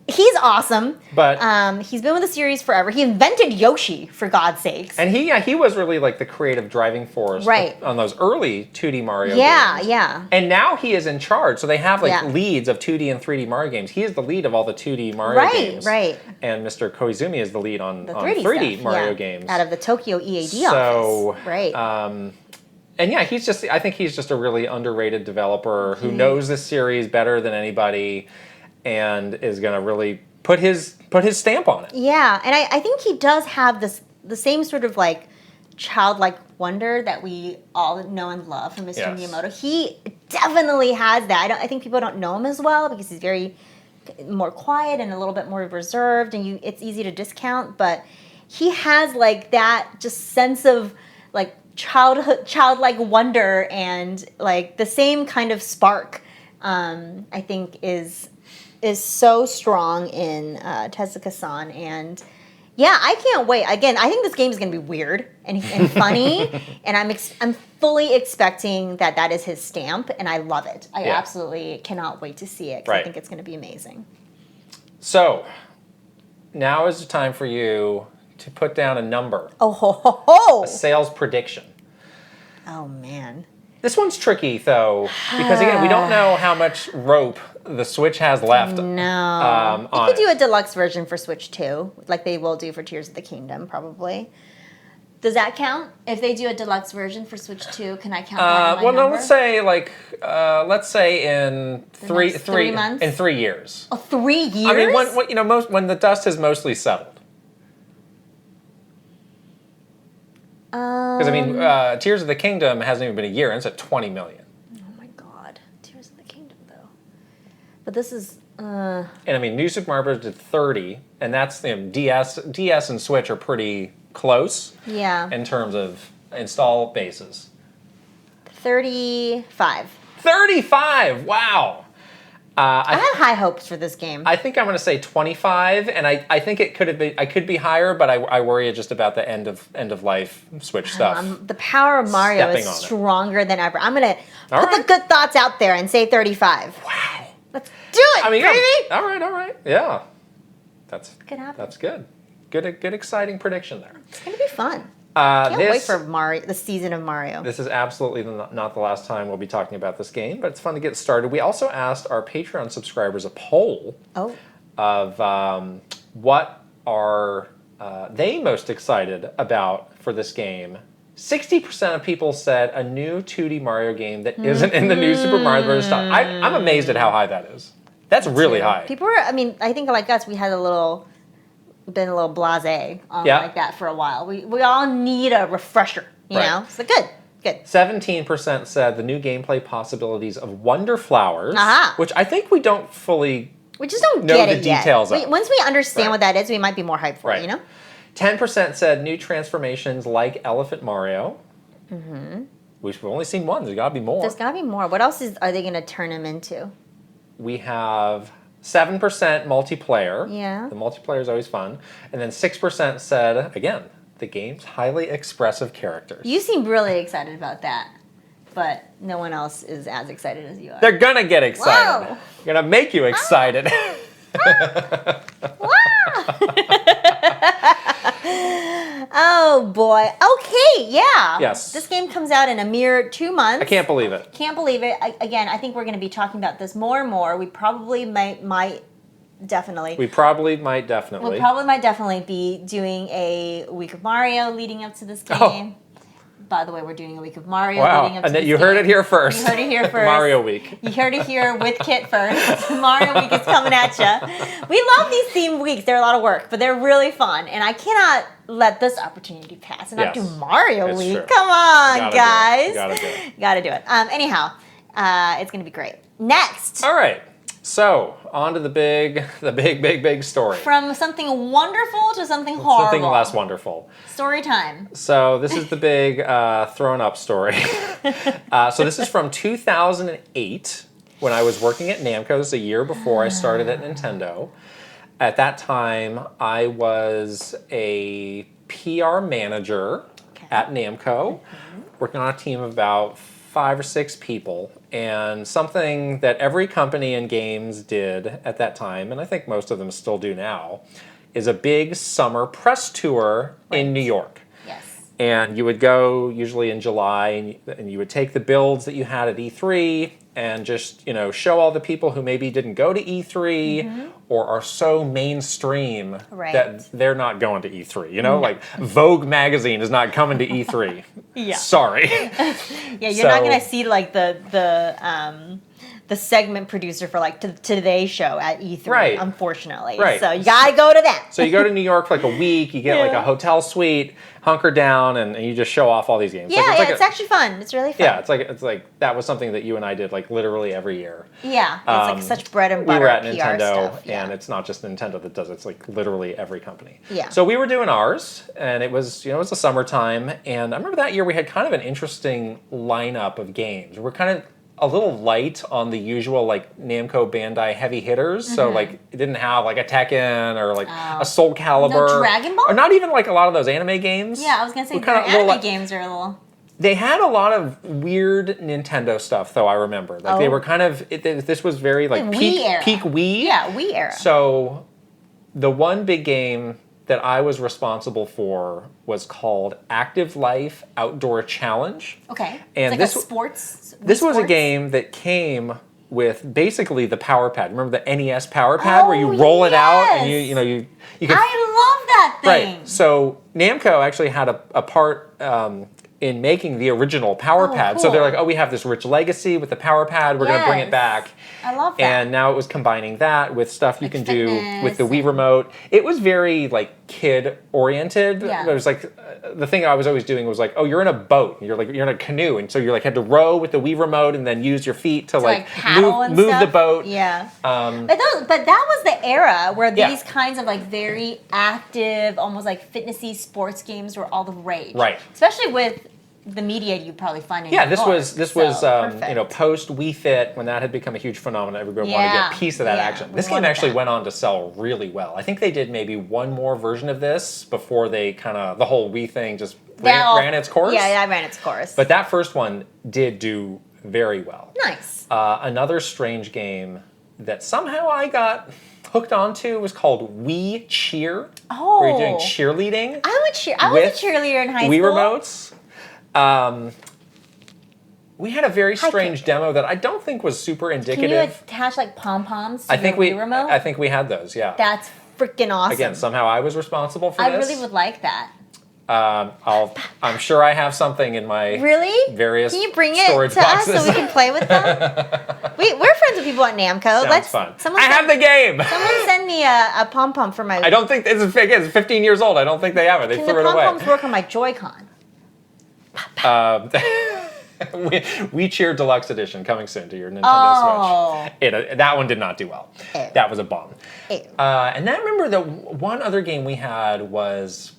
he's awesome. But he's been with the series forever. He invented Yoshi, for God's sakes. And he was really like the creative driving force on those early 2D Mario games. Yeah. And now he is in charge. So they have like leads of 2D and 3D Mario games. He is the lead of all the 2D Mario games. Right. And Mr. Koizumi is the lead on 3D Mario games. Out of the Tokyo EAD office. Right. And yeah, I think he's just a really underrated developer who knows this series better than anybody. And is going to really put his stamp on it. Yeah, and I think he does have the same sort of like childlike wonder that we all know and love from Mr. Miyamoto. He definitely has that. I think people don't know him as well because he's very more quiet and a little bit more reserved, and it's easy to discount. But he has like that just sense of like childlike wonder and like the same kind of spark. I think is so strong in Tezuka-san, and yeah, I can't wait. Again, I think this game is going to be weird and funny, and I'm fully expecting that is his stamp, and I love it. I absolutely cannot wait to see it because I think it's going to be amazing. So, now is the time for you to put down a number. A sales prediction. Oh man. This one's tricky, though, because, again, we don't know how much rope the Switch has left. No. You could do a deluxe version for Switch 2, like they will do for Tears of the Kingdom, probably. Does that count? If they do a deluxe version for Switch 2, can I count that in my number? Let's say in three months? In 3 years. Oh, 3 years? I mean, when the dust has mostly settled. Because, I mean, Tears of the Kingdom hasn't even been a year, and it's at 20 million. Oh, my God. Tears of the Kingdom, though. But this is... And, I mean, New Super Mario Bros. Did 30, and that's... DS and Switch are pretty close. Yeah. In terms of install bases. 35. 35! Wow! I have high hopes for this game. I think I'm going to say 25, and I think it could have been. I could be higher, but I worry just about the end of life Switch stuff. The power of Mario is stronger than ever. I'm going to put the good thoughts out there and say 35. Wow, let's do it, baby! All right, yeah, that's good. Good, exciting prediction there. It's going to be fun. Can't wait for the season of Mario. This is absolutely not the last time we'll be talking about this game, but it's fun to get started. We also asked our Patreon subscribers a poll of what are they most excited about for this game. 60% of people said a new 2D Mario game that isn't in the new Super Mario Bros. Stuff. I'm amazed at how high that is. That's really high. People are, I think like us, we had been a little blasé like that for a while. We all need a refresher, you know? So good. 17% said the new gameplay possibilities of Wonder Flowers, which I think we don't fully we just don't know the details of. Once we understand what that is, we might be more hyped for it, you know? 10% said new transformations like Elephant Mario. Mm-hmm. We've only seen one. There's got to be more. What else are they going to turn him into? We have 7% multiplayer. Yeah. The multiplayer is always fun. And then 6% said, again, the game's highly expressive characters. You seem really excited about that, but no one else is as excited as you are. They're gonna get excited. Whoa. They're gonna make you excited. Oh boy. Okay, yeah. Yes. This game comes out in a mere 2 months. I can't believe it. Can't believe it. Again, I think we're going to be talking about this more and more. We probably might definitely. We probably might definitely. We'll probably might definitely be doing a week of Mario leading up to this game. Oh. By the way, we're doing a week of Mario leading up to and this you game. heard it here first. You heard it here first. Mario Week. You heard it here with Kit first. Mario Week is coming at you. We love these theme weeks. They're a lot of work, but they're really fun. And I cannot let this opportunity pass and not do Mario Week. True. Come on, guys. Gotta do it. Gotta do it. Anyhow, it's going to be great. Next. All right. So, on to the big story. From something wonderful to something horrible. Something less wonderful. Story time. So, this is the big thrown up story. So, this is from 2008 when I was working at Namco. This is a year before I started at Nintendo. At that time, I was a PR manager at Namco, working on a team of about 5 or 6 people. And something that every company in games did at that time, and I think most of them still do now, is a big summer press tour in New York. Yes. And you would go usually in July, and you would take the builds that you had at E3 and just, show all the people who maybe didn't go to E3 or are so mainstream that they're not going to E3. Like Vogue magazine is not coming to E3. Yeah. Sorry. Yeah, you're not going to see like the segment producer for like Today's Show at E3, unfortunately. Right. So you gotta go to that. So you go to New York for like a week, you get like a hotel suite, hunker down, and you just show off all these games. Yeah, it's actually fun. It's really fun. Yeah, it's like that was something that you and I did like literally every year. Yeah, it's like such bread and butter. We were at PR Nintendo, stuff. and it's not just Nintendo that does it. It's like literally every company. Yeah. So we were doing ours, and it was it was the summertime, and I remember that year we had kind of an interesting lineup of games. We're kind of a little light on the usual like Namco Bandai heavy hitters, so like it didn't have like a Tekken or like a Soul Calibur, no Dragon Ball, or not even like a lot of those anime games. Yeah, I was gonna say their anime games are a little. They had a lot of weird Nintendo stuff, though. I remember like they were kind of this was very like peak Wii. Yeah, Wii era. So the one big game that I was responsible for was called Active Life Outdoor Challenge. Okay. And it's like a sports. This was a game that came with basically the power pad. Remember the NES power pad where you roll it out and you can. I love that thing. Right. So Namco actually had a part in making the original power pad. Cool. So they're like, oh, we have this rich legacy with the power pad. We're going to bring it back. I love that. And now it was combining that with stuff you can do with the Wii remote. It was very like kid oriented. Yeah. It was like the thing I was always doing was like, oh, you're in a boat. You're in a canoe, and so you're like had to row with the Wii remote and then use your feet to like move the boat. Yeah. But that was the era where these kinds of like very active, almost like fitnessy sports games were all the rage. Right. Especially with the media you probably find in this was post Wii Fit, when that had become a huge phenomenon. Everybody wanted to get a piece of that action. This game actually went on to sell really well. I think they did maybe one more version of this before they the whole Wii thing just ran its course. Yeah, that ran its course. But that first one did do very well. Nice. Another strange game that somehow I got hooked onto was called Wii Cheer. Oh. Where you're doing cheerleading. I was a cheerleader in high school. Wii remotes. We had a very strange demo that I don't think was super indicative. Can you attach like pom-poms to your Wii remote? I think we had those, yeah. That's freaking awesome. Again, somehow I was responsible for this. I really would like that. I'm sure I have something in my various Can you bring it storage to boxes. us so we can play with them? We're friends with people at Namco. Sounds fun. I have the game! Someone send me a pom-pom for my... I don't think... It's 15 years old. I don't think they have it. They threw it away. Can the pom-poms work on my Joy-Con? Wii Cheer Deluxe Edition coming soon to your Nintendo Switch. That one did not do well. That was a bomb. And then I remember the one other game we had was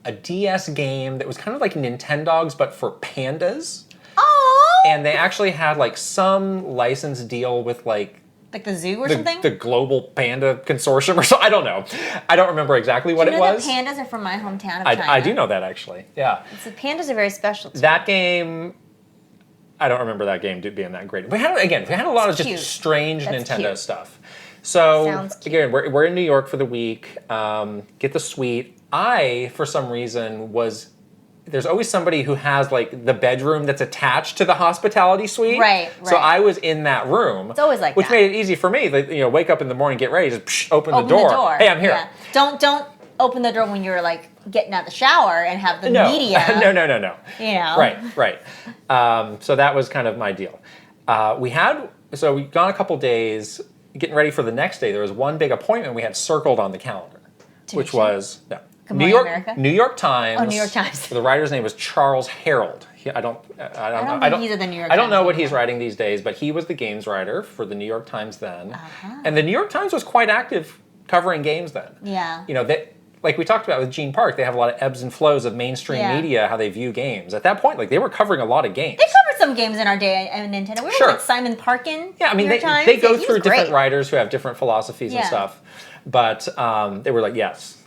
a DS game that was kind of like Nintendogs, but for pandas. Oh! And they actually had like some license deal with like Like the zoo or something? The Global Panda Consortium or something. I don't know. I don't remember exactly what it was. Do you know that pandas are from my hometown of China? I do know that, actually. Yeah. So pandas are very special to that game, I don't remember that game being that great. We had a lot of just strange Nintendo stuff. So, again, we're in New York for the week. Get the suite. I, for some reason, there's always somebody who has like the bedroom that's attached to the hospitality suite. Right. So I was in that room. It's always like which made it easy for me. Like, wake up in the morning, get ready, just open the door. Hey, I'm here. Yeah. Don't open the door when you're like getting out of the shower and have the media. No. You know. Right. So that was kind of my deal. We'd gone a couple days, getting ready for the next day. There was one big appointment we had circled on the calendar, which was New York Times. Oh, New York Times. The writer's name was Charles Harold. I don't think he's at the New York Times. I don't know what he's writing these days, but he was the games writer for the New York Times then. And the New York Times was quite active covering games then. Yeah. Like we talked about with Gene Park, they have a lot of ebbs and flows of mainstream media, how they view games. At that point, like they were covering a lot of games. They covered some games in our day at Nintendo. We were like Simon Parkin. Yeah, I mean, they go through different writers who have different philosophies and stuff. But they were like, yes,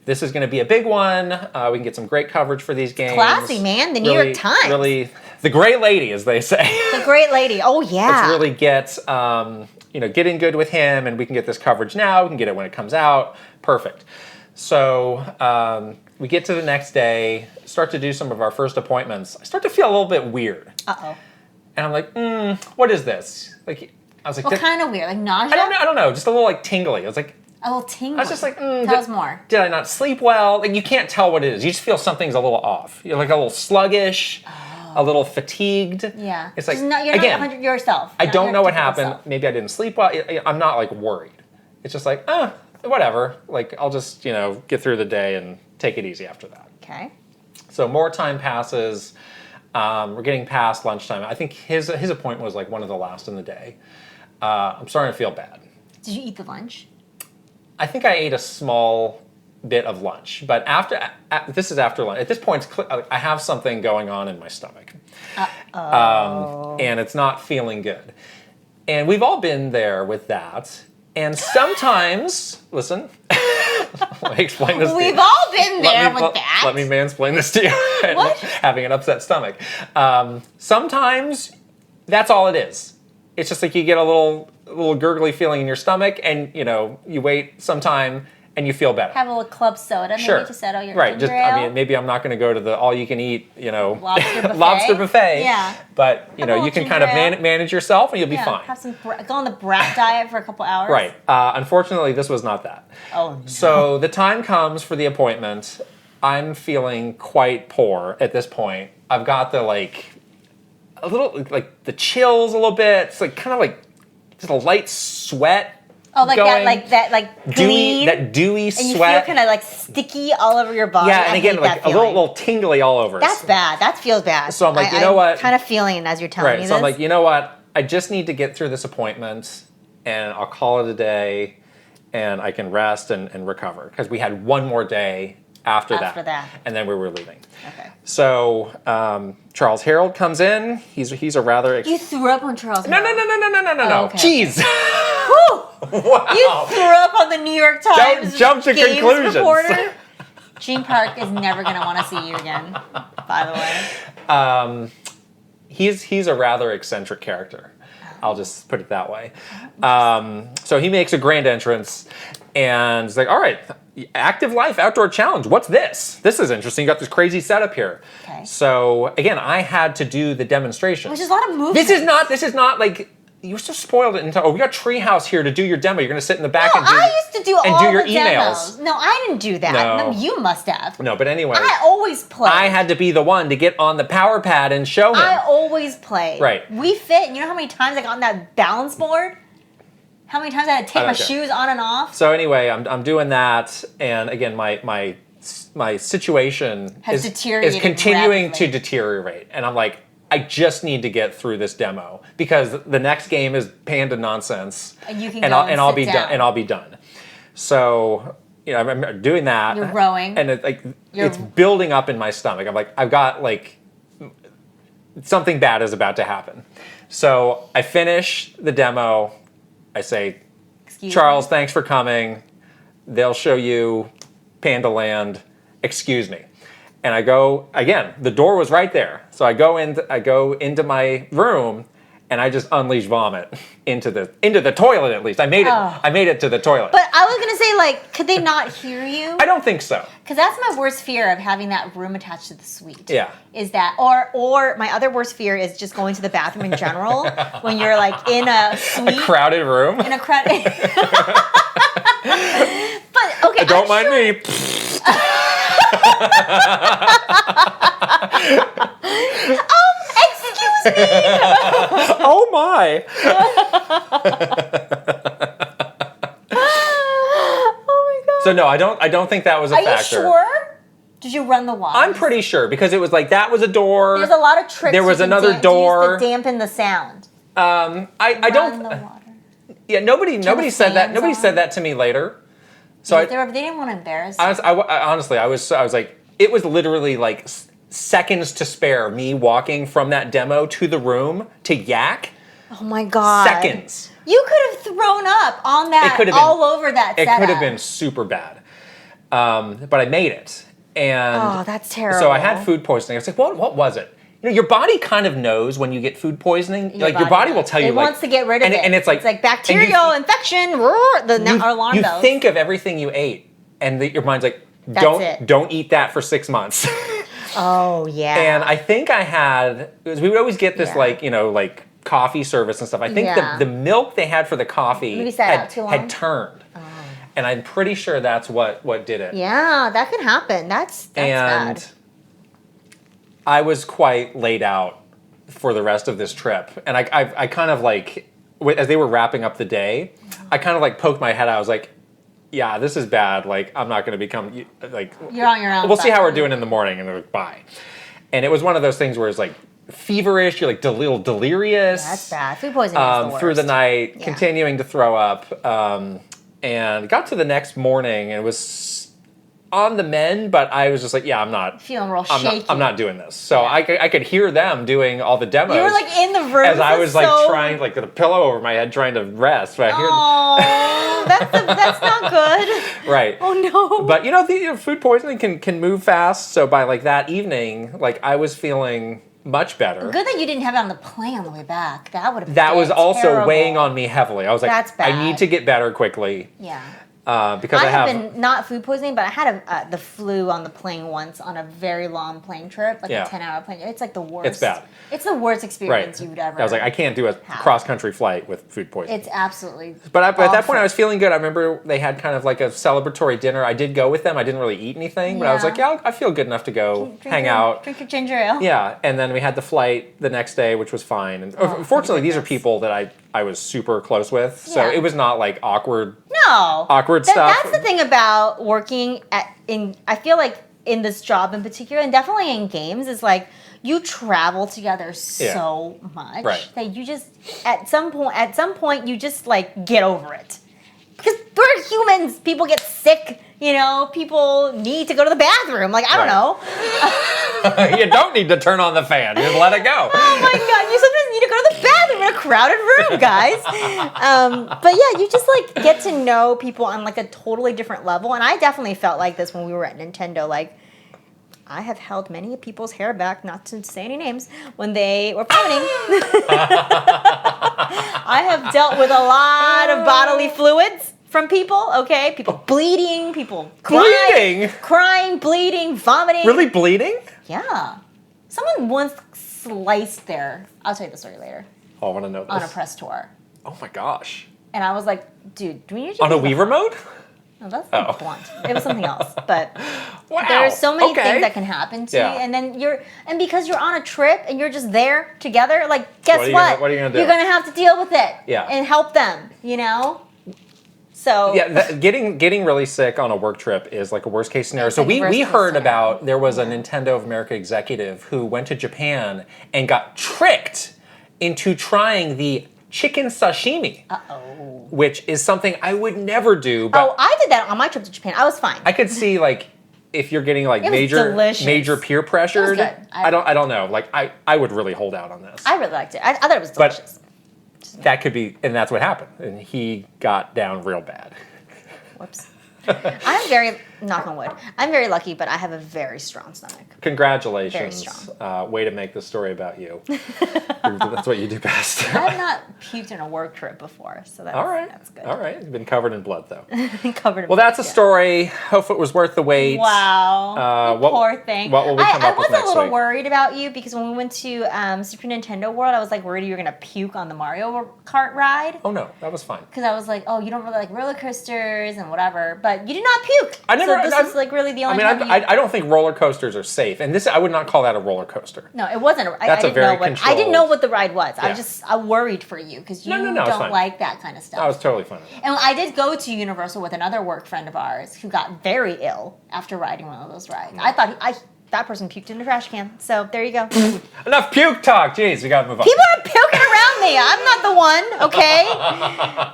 this is going to be a big one. We can get some great coverage for these games. Classy, man. The New York Times. Really, the great lady, as they say. The great lady. Oh, yeah. Let's really get in good with him, and we can get this coverage now. We can get it when it comes out. Perfect. So we get to the next day, start to do some of our first appointments. I start to feel a little bit weird. Uh-oh. And I'm like, what is this? Like, I was like, what kind of weird? Like nausea? I don't know. Just a little like tingly. I was like, a little tingly. I was just like, tell us more. Did I not sleep well? Like, you can't tell what it is. You just feel something's a little off. You're like a little sluggish, a little fatigued. Yeah. It's like, you're not 100 yourself. I don't know what happened. Maybe I didn't sleep well. I'm not like worried. It's just like, whatever. Like, I'll just, get through the day and take it easy after that. Okay. So more time passes. We're getting past lunchtime. I think his appointment was like one of the last in the day. I'm starting to feel bad. Did you eat the lunch? I think I ate a small bit of lunch, but this is after lunch. At this point, I have something going on in my stomach. And it's not feeling good. And we've all been there with that. And sometimes, listen, let me explain this to you. We've all been there with that. Let me mansplain this to you. What? Having an upset stomach. Sometimes that's all it is. It's just like you get a little gurgly feeling in your stomach, and you wait some time and you feel better. Have a little club soda, maybe to settle your ginger ale. Maybe I'm not going to go to the all-you-can-eat, lobster buffet. Yeah. But you can kind of manage yourself, and you'll be fine. Have some go on the brat diet for a couple hours. Right. Unfortunately, this was not that. Oh no. So the time comes for the appointment. I'm feeling quite poor at this point. I've got the a little the chills a little bit. It's like kind of like just a light sweat. Oh, like going. that gleam, that dewy sweat, and you feel kind of like sticky all over your body. Yeah, and again, like a little tingly all over. That's bad. That feels bad. So I'm like, you know what? I'm kind of feeling it as you're telling me this. So I'm like, you know what? I just need to get through this appointment, and I'll call it a day, and I can rest and recover because we had one more day after that, and then we were leaving. Okay. So Charles Harold comes in. He's a rather. You threw up on Charles Harold. No. Okay. Jeez. Wow. You threw up on the New York Times. Don't jump to games conclusions. Reporter. Gene Park is never going to want to see you again, by the way. He's a rather eccentric character. I'll just put it that way. So he makes a grand entrance, and he's like, all right, active life outdoor challenge. What's this? This is interesting. You got this crazy setup here. Okay. So again, I had to do the demonstration. Which is a lot of movement. This is not like, you were so spoiled it into, we got Treehouse here to do your demo. You're going to sit in the back and do your emails. No, I didn't do that. No, you must have. No, but anyway. I always play. I had to be the one to get on the power pad and show him. I always play. Right. We Fit. You know how many times I got on that balance board? How many times I had to take my shoes on and off? So anyway, I'm doing that, and again, my situation is continuing to deteriorate, and I'm like, I just need to get through this demo because the next game is Panda nonsense, and you can I'll be done. So I'm doing that. You're rowing, and it's building up in my stomach. I'm like, I've got something bad is about to happen. So I finish the demo. I say, Excuse Charles, me? thanks for coming. They'll show you Panda Land. Excuse me. And I go, again, the door was right there. So I go into my room and I just unleash vomit into the toilet at least. I made it to the toilet. But I was gonna say, like, could they not hear you? I don't think so. Because that's my worst fear of having that room attached to the suite. Yeah. Is that, or my other worst fear is just going to the bathroom in general when you're like in a suite. A crowded room? In a crowded. But okay. Don't mind me. Excuse me. Oh my. Oh my god. So no, I don't think that was a factor. Are you sure? Did you run the water? I'm pretty sure because it was like that was a door. There's a lot of tricks. There was another door to dampen the sound. I don't. The water. Yeah, nobody said that. Nobody said that to me later. So they didn't want to embarrass you. Honestly, I was like, it was literally like seconds to spare me walking from that demo to the room to Yak. Oh my god. Seconds. You could have thrown up on that, all over that setup. It could have been super bad. But I made it. And that's terrible. So I had food poisoning. I was like, what was it? You know, your body kind of knows when you get food poisoning. Your body will tell you. It wants to get rid of it. And it's like bacterial infection. The alarm you bells. think of everything you ate, and your mind's like, don't eat that for 6 months. Oh yeah. And I think I had, because we would always get this like coffee service and stuff. I think the milk they had for the coffee had turned. Oh. And I'm pretty sure that's what did it. Yeah, that could happen. That's bad. I was quite laid out for the rest of this trip. And I kind of like, as they were wrapping up the day, I kind of like poked my head out. I was like, yeah, this is bad. Like, I'm not going to become, like... You're on your own. We'll see how we're doing in the morning. And they're like, bye. And it was one of those things where it's like feverish, you're like a little delirious. Yeah, that's bad. Food poisoning is the worst. Through the night, continuing to throw up. And got to the next morning and it was on the mend, but I was just like, yeah, I'm not... Feeling real shaky. I'm not doing this. So I could hear them doing all the demos. You were like in the room. As I was like trying, like with a pillow over my head trying to rest. But oh, that's not good. Right. Oh no. But you know, food poisoning can move fast. So by like that evening, like I was feeling much better. Good that you didn't have it on the plane on the way back. That would have been That was also terrible. weighing on me heavily. I was like, that's bad. I need to get better quickly. Yeah. Because I have been not food poisoning, but I had the flu on the plane once on a very long plane trip, like a 10-hour plane. It's like the worst. It's bad. It's the worst experience you would ever. I was like, I can't do a cross-country flight with food poisoning. It's absolutely. But at that point, I was feeling good. I remember they had kind of like a celebratory dinner. I did go with them. I didn't really eat anything, but I was like, yeah, I feel good enough to go hang out. Drink your ginger ale. Yeah, and then we had the flight the next day, which was fine. And fortunately, these are people that I was super close with, so it was not like awkward. No. Awkward stuff. That's the thing about working I feel like in this job in particular, and definitely in games, is like you travel together so much that you just at some point you just like get over it. Because we're humans, people get sick, you know, people need to go to the bathroom. Like, I don't know. You don't need to turn on the fan, just let it go. Oh my god, you sometimes need to go to the bathroom in a crowded room, guys. But yeah, you just like get to know people on like a totally different level. And I definitely felt like this when we were at Nintendo. Like, I have held many people's hair back, not to say any names, when they were vomiting. I have dealt with a lot of bodily fluids from people, okay? People bleeding, people crying, bleeding, vomiting. Really bleeding? Yeah. Someone once sliced I'll tell you the story later. Oh, I want to know this. On a press tour. Oh my gosh. And I was like, dude, do we need to on a Wii remote? No, that's not blunt. It was something else. But wow. there are so many things that can happen to you. And then because you're on a trip and you're just there together, like, guess what? What are you going to do? You're going to have to deal with it. Yeah. And help them, you know? So yeah, getting really sick on a work trip is like a worst case scenario. So we heard about there was a Nintendo of America executive who went to Japan and got tricked into trying the chicken sashimi. Which is something I would never do. But I did that on my trip to Japan. I was fine. I could see like if you're getting like major peer pressured. It was good. I don't know. Like I would really hold out on this. I really liked it. I thought it was delicious. That could be, and that's what happened. And he got down real bad. Whoops. I'm very, knock on wood, I'm very lucky, but I have a very strong stomach. Congratulations. Very strong. Way to make the story about you. That's what you do best. I've not puked in a work trip before, so that's good. All right. You've been covered in blood, though. Covered in blood, that's a story. Hope it was worth the wait. Wow. Poor thing. What will we come up with next week? I was a little worried about you because when we went to Super Nintendo World, I was like worried you were going to puke on the Mario Kart ride. Oh, no. That was fine. Because I was like, oh, you don't really like roller coasters and whatever, but you did not puke. This is like really the only time I don't think roller coasters are safe, and I would not call that a roller coaster. No, it wasn't. I didn't know what the ride was. Yeah. I worried for you because you don't like that kind of stuff. I was totally fine. And I did go to Universal with another work friend of ours who got very ill after riding one of those rides. I thought that person puked in the trash can. So there you go. Enough puke talk. Jeez, we gotta move on. People are puking around me. I'm not the one. Okay.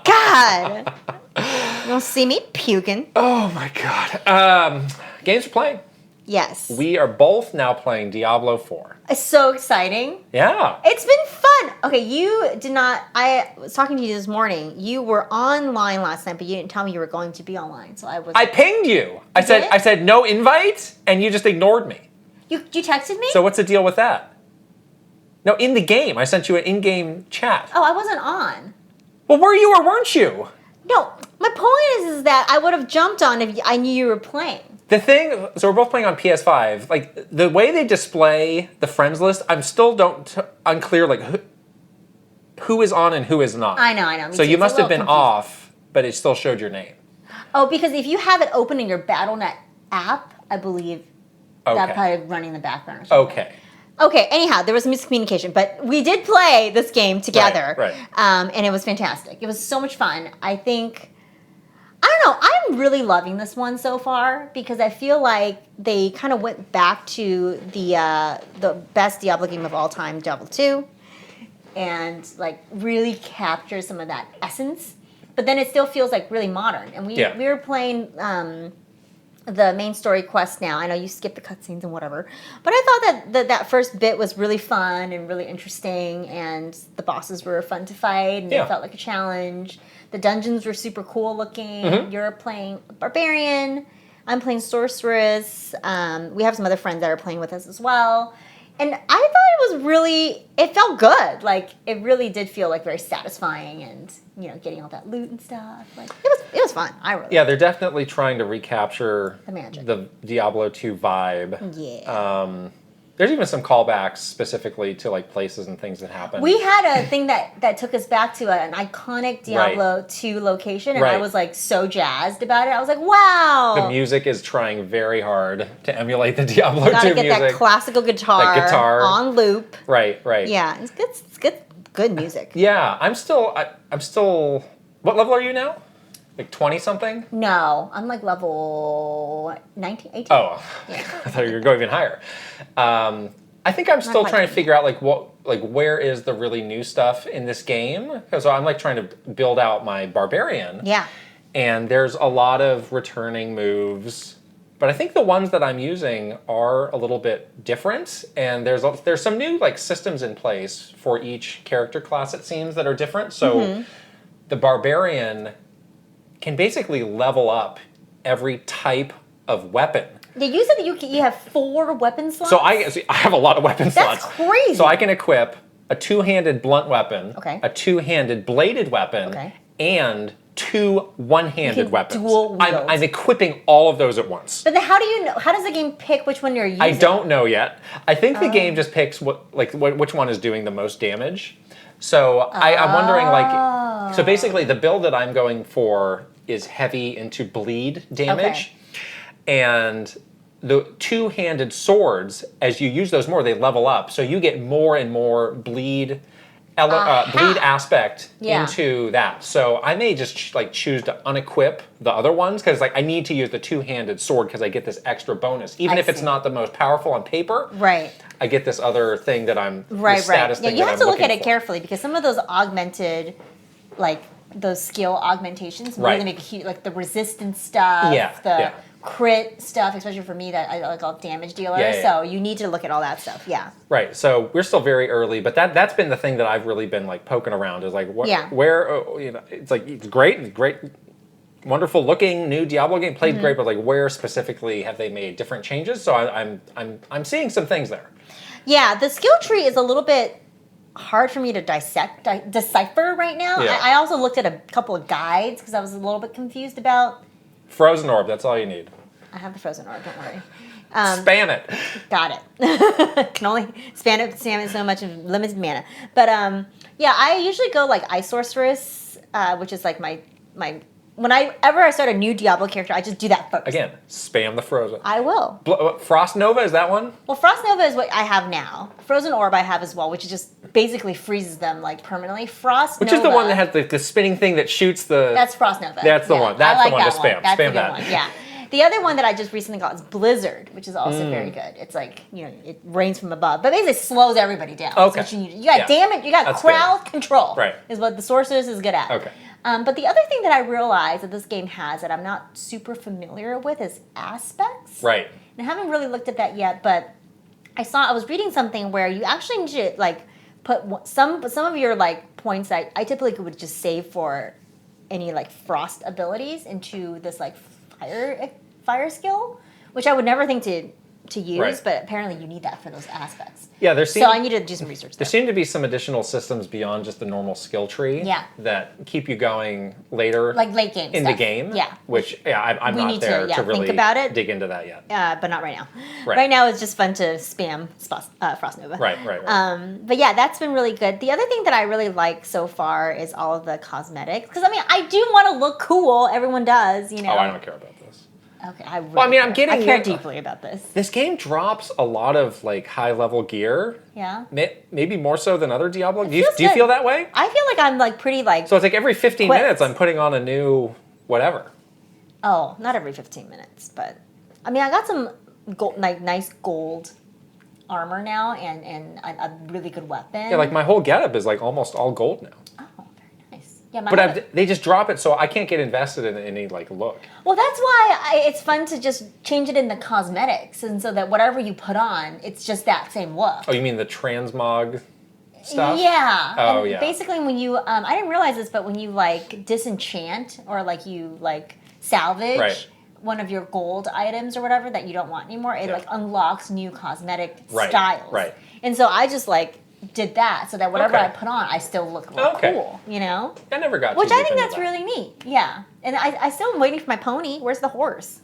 God. You don't see me puking. Oh my God. Games we're playing. Yes. We are both now playing Diablo 4. It's so exciting. Yeah. It's been fun. Okay, you did not, I was talking to you this morning. You were online last night, but you didn't tell me you were going to be online. So I pinged you. I said no invite, and you just ignored me. You texted me? So what's the deal with that? No, in the game. I sent you an in-game chat. Oh, I wasn't on. Well, were you or weren't you? No, my point is that I would have jumped on if I knew you were playing. The thing, so we're both playing on PS5. Like, the way they display the friends list, I'm still unclear, like, who is on and who is not. I know. So you must have been off, but it still showed your name. Oh, because if you have it open in your BattleNet app, I believe that's probably running in the background or something. Okay, anyhow, there was miscommunication, but we did play this game together. Right. And it was fantastic. It was so much fun. I don't know, I'm really loving this one so far because I feel like they kind of went back to the best Diablo game of all time, Diablo 2, and like really capture some of that essence. But then it still feels like really modern. And we were playing the main story quest now. I know you skipped the cutscenes and whatever, but I thought that first bit was really fun and really interesting, and the bosses were fun to fight, and it felt like a challenge. The dungeons were super cool looking. Mm-hmm. You're playing Barbarian. I'm playing Sorceress. We have some other friends that are playing with us as well. And I thought it felt good. Like, it really did feel like very satisfying, and, getting all that loot and stuff. Like, it was fun. They're definitely trying to recapture the magic, the Diablo 2 vibe. Yeah. There's even some callbacks specifically to like places and things that happen. We had a thing that took us back to an iconic Diablo 2 location, and I was like so jazzed about it. I was like, wow. The music is trying very hard to ememulate the Diablo 2 music. You gotta get that classical guitar on loop. Right. Yeah, it's good music. Yeah, I'm still, what level are you now? Like 20-something? No, I'm like level 19, 18. Oh, yeah. I thought you were going even higher. I think I'm still trying to figure out where is the really new stuff in this game, because I'm like trying to build out my Barbarian. Yeah. And there's a lot of returning moves, but I think the ones that I'm using are a little bit different, and there's some new like systems in place for each character class, it seems, that are different. So the Barbarian can basically level up every type of weapon. Yeah, you said that you have 4 weapon slots? So I have a lot of weapon slots. That's crazy. So I can equip a 2-handed blunt weapon, a 2-handed bladed weapon, and 2 one-handed weapons. Dual wield. I'm equipping all of those at once. But then how do you know? How does the game pick which one you're using? I don't know yet. I think the game just picks which one is doing the most damage. So I'm wondering, so basically the build that I'm going for is heavy into bleed damage. And the 2-handed swords, as you use those more, they level up. So you get more and more bleed aspect into that. So I may just choose to unequip the other ones, because I need to use the 2-handed sword because I get this extra bonus. Even if it's not the most powerful on paper, I get this other thing that I'm, status thing you that have I'm to look at it for. carefully, because some of those augmented, those skill augmentations really make a huge, like the resistance stuff, crit stuff, especially for me that I like all damage dealers. So you need to look at all that stuff. Yeah. Right. So we're still very early, but that's been the thing that I've really been like poking around is like where you know, it's like it's great, wonderful looking new Diablo game, played great, but like where specifically have they made different changes? So I'm seeing some things there. Yeah, the skill tree is a little bit hard for me to decipher right now. Yeah. I also looked at a couple of guides because I was a little bit confused about. Frozen Orb, that's all you need. I have the Frozen Orb, don't worry. Spam it. Got it. Can only spam it so much of limited mana. But yeah, I usually go like Ice Sorceress, which is like my whenever I start a new Diablo character, I just do that first. Again, spam the Frozen. I will. Frost Nova, is that one? Well, Frost Nova is what I have now. Frozen Orb I have as well, which just basically freezes them like permanently. Which is the one that has the spinning thing that shoots the... That's Frost Nova. That's the one. That's the one to spam. That's spam the good one, yeah. The other one that I just recently got is Blizzard, which is also very good. It's like, you know, it rains from above, but basically slows everybody down. Okay. So you got damage, you got crowd control. Right. Is what the Sorceress is good at. Okay. But the other thing that I realized that this game has that I'm not super familiar with is aspects. Right. And I haven't really looked at that yet, but I was reading something where you actually need to like put some of your like points that I typically would just save for any like frost abilities into this like fire skill, which I would never think to use, but apparently you need that for those aspects. Yeah, so I need to do some research there. There seem to be some additional systems beyond just the normal skill tree that keep you going later. Like late game in stuff. the game. Yeah. Which, I'm not there to really think about it, dig into that yet. But not right now. Right now it's just fun to spam Frost Nova. Right. But yeah, that's been really good. The other thing that I really like so far is all of the cosmetics. Because, I mean, I do want to look cool. Everyone does, you know. Oh, I don't care about this. Okay, I care deeply about this. This game drops a lot of like high level gear. Yeah. Maybe more so than other Diablo. Do you feel that way? I feel like I'm like pretty like. So it's like every 15 minutes I'm putting on a new whatever. Oh, not every 15 minutes, but I mean I got some gold, like nice gold armor now and a really good weapon. Yeah, like my whole getup is like almost all gold now. Yeah, but they just drop it, so I can't get invested in any like look. Well, that's why it's fun to just change it in the cosmetics, and so that whatever you put on, it's just that same look. Oh, you mean the transmog stuff? Yeah. Oh, and yeah. Basically, when you, I didn't realize this, but when you like disenchant or like you like salvage one of your gold items or whatever that you don't want anymore, it like unlocks new cosmetic styles. Right. And so I just like did that so that whatever I put on, I still look cool, you know? I never got Which I think that's really neat, yeah. And I still am waiting for my pony. Where's the horse?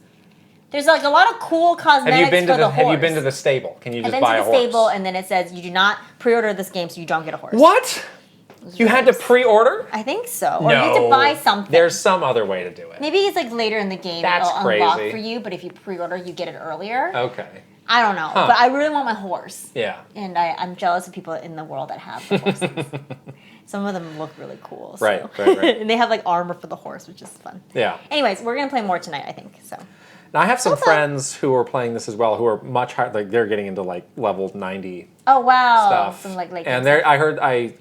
There's like a lot of cool cosmetics for the horse. Have you been to the stable? Can you just buy a horse? I've been to the stable, and then it says you do not pre-order this game, so you don't get a horse. What? You had to pre-order? I think so. Or you need to buy something. There's some other way to do it. Maybe it's like later in the game it'll unlock for you, but if you pre-order, you get it earlier. Okay. I don't know, but I really want my horse. Yeah. And I'm jealous of people in the world that have the horses. Some of them look really cool. So. Right. And they have like armor for the horse, which is fun. Yeah. Anyways, we're going to play more tonight, I think, so. Now, I have some friends who are playing this as well, who are much higher, like they're getting into like level 90 stuff. Some like and I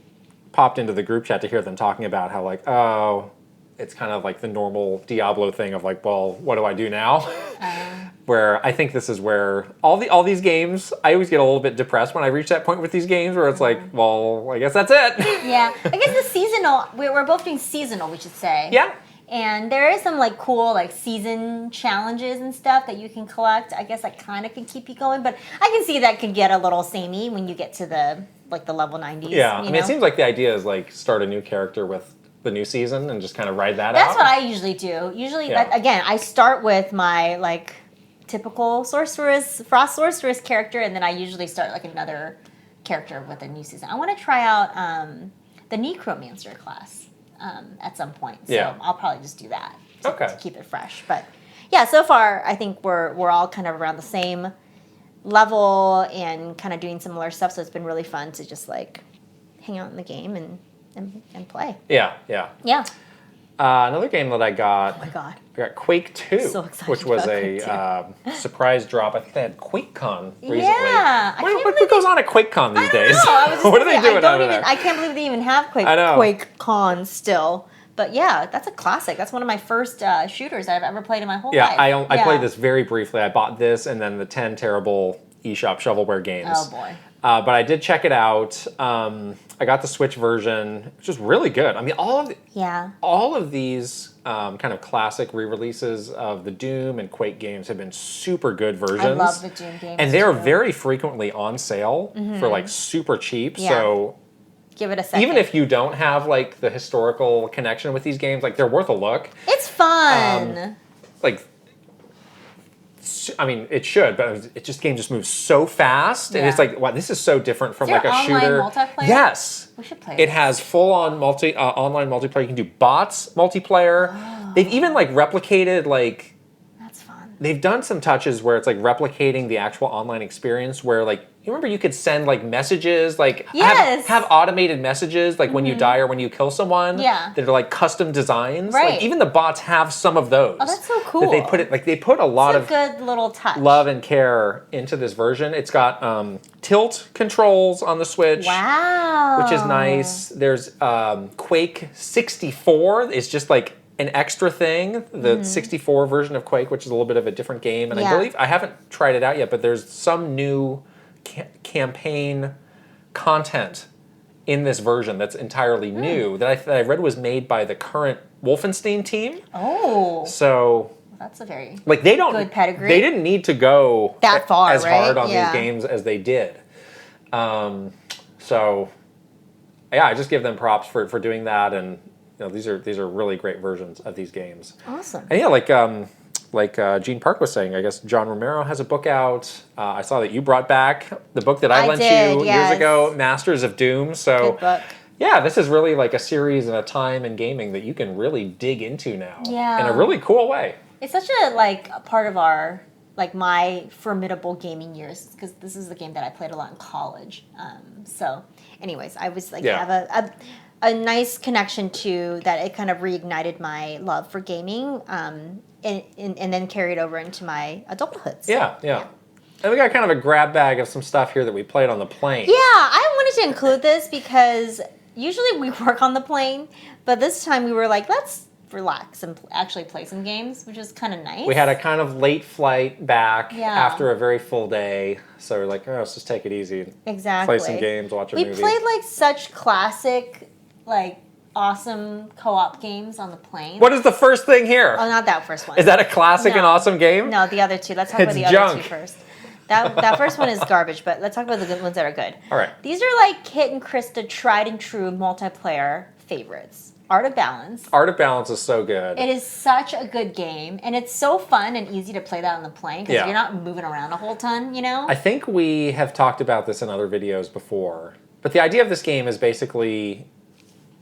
popped into the group chat to hear them talking about how like, oh, it's kind of like the normal Diablo thing of like, well, what do I do now? Where I think this is where all these games, I always get a little bit depressed when I reach that point with these games where it's like, well, I guess that's it. Yeah, I guess the seasonal, we're both doing seasonal, we should say. Yeah. And there is some like cool like season challenges and stuff that you can collect. I guess that kind of can keep you going, but I can see that can get a little samey when you get to the level 90s. Yeah, I mean, it seems like the idea is like start a new character with the new season and just kind of ride that out. That's what I usually do. Usually, again, I start with my like typical frost sorceress character, and then I usually start like another character with a new season. I want to try out the necromancer class at some point, so I'll probably just do that to keep it fresh. But yeah, so far I think we're all kind of around the same level and kind of doing similar stuff. So it's been really fun to just like hang out in the game and play. Yeah. Another game that I got. Oh my god! I got Quake 2, so which was a surprise drop. I think they had QuakeCon recently. Yeah. What goes on at QuakeCon these days? What are they doing out of there? I can't believe they even have QuakeCon still. But yeah, that's a classic. That's one of my first shooters I've ever played in my whole life. Yeah, I played this very briefly. I bought this and then the 10 terrible eShop shovelware games. Oh boy. But I did check it out. I got the Switch version, which is really good. I mean, all of these kind of classic re-releases of the Doom and Quake games have been super good versions. I love the Doom games. And they're very frequently on sale for like super cheap. Yeah. So give it a second. Even if you don't have like the historical connection with these games, like they're worth a look. It's fun. I mean, it should, but game just moves so fast, and it's like, wow, this is so different from like a shooter. Multiplayer? Yes, we should play. It has full-on online multiplayer. You can do bots multiplayer. Oh. They've even like replicated like. That's fun. They've done some touches where it's like replicating the actual online experience, where like. You remember you could send like messages, like have automated messages, like when you die or when you kill someone. Yeah. That are like custom designs. Right. Like even the bots have some of those. Oh, that's so cool. That they put a lot of good little touch, love and care into this version. It's got tilt controls on the Switch. Wow. Which is nice. There's Quake 64 is just like an extra thing, the 64 version of Quake, which is a little bit of a different game. And I believe, I haven't tried it out yet, but there's some new campaign content in this version that's entirely new that I read was made by the current Wolfenstein team. Oh. So that's a very good pedigree. They didn't need to go that far, as hard on these games as they did. So yeah, I just give them props for doing that, and you know, these are really great versions of these games. Awesome. And yeah, like Gene Park was saying, I guess John Romero has a book out. I saw that you brought back the book that I lent you years ago, Masters of Doom. So, good book. Yeah, this is really like a series and a time in gaming that you can really dig into now. Yeah. In a really cool way. It's such a part of our my formidable gaming years, because this is the game that I played a lot in college. So, anyways, I was have a nice connection to that. It kind of reignited my love for gaming. And then carried over into my adulthood. So, yeah. And we got kind of a grab bag of some stuff here that we played on the plane. Yeah, I wanted to include this because usually we work on the plane, but this time we were like, let's relax and actually play some games, which is kind of nice. We had a kind of late flight back after a very full day, so we're like, let's just take it easy. Exactly. Play some games, watch a movie. We played such classic, awesome co-op games on the plane. What is the first thing here? Oh, not that first one. Is that a classic and awesome game? No, the other two. Let's talk about the other two first. That first one is garbage, but let's talk about the good ones that are good. All right. These are Kit and Krysta tried and true multiplayer favorites. Art of Balance. Art of Balance is so good. It is such a good game, and it's so fun and easy to play that on the plane because you're not moving around a whole ton, you know? I think we have talked about this in other videos before, but the idea of this game is basically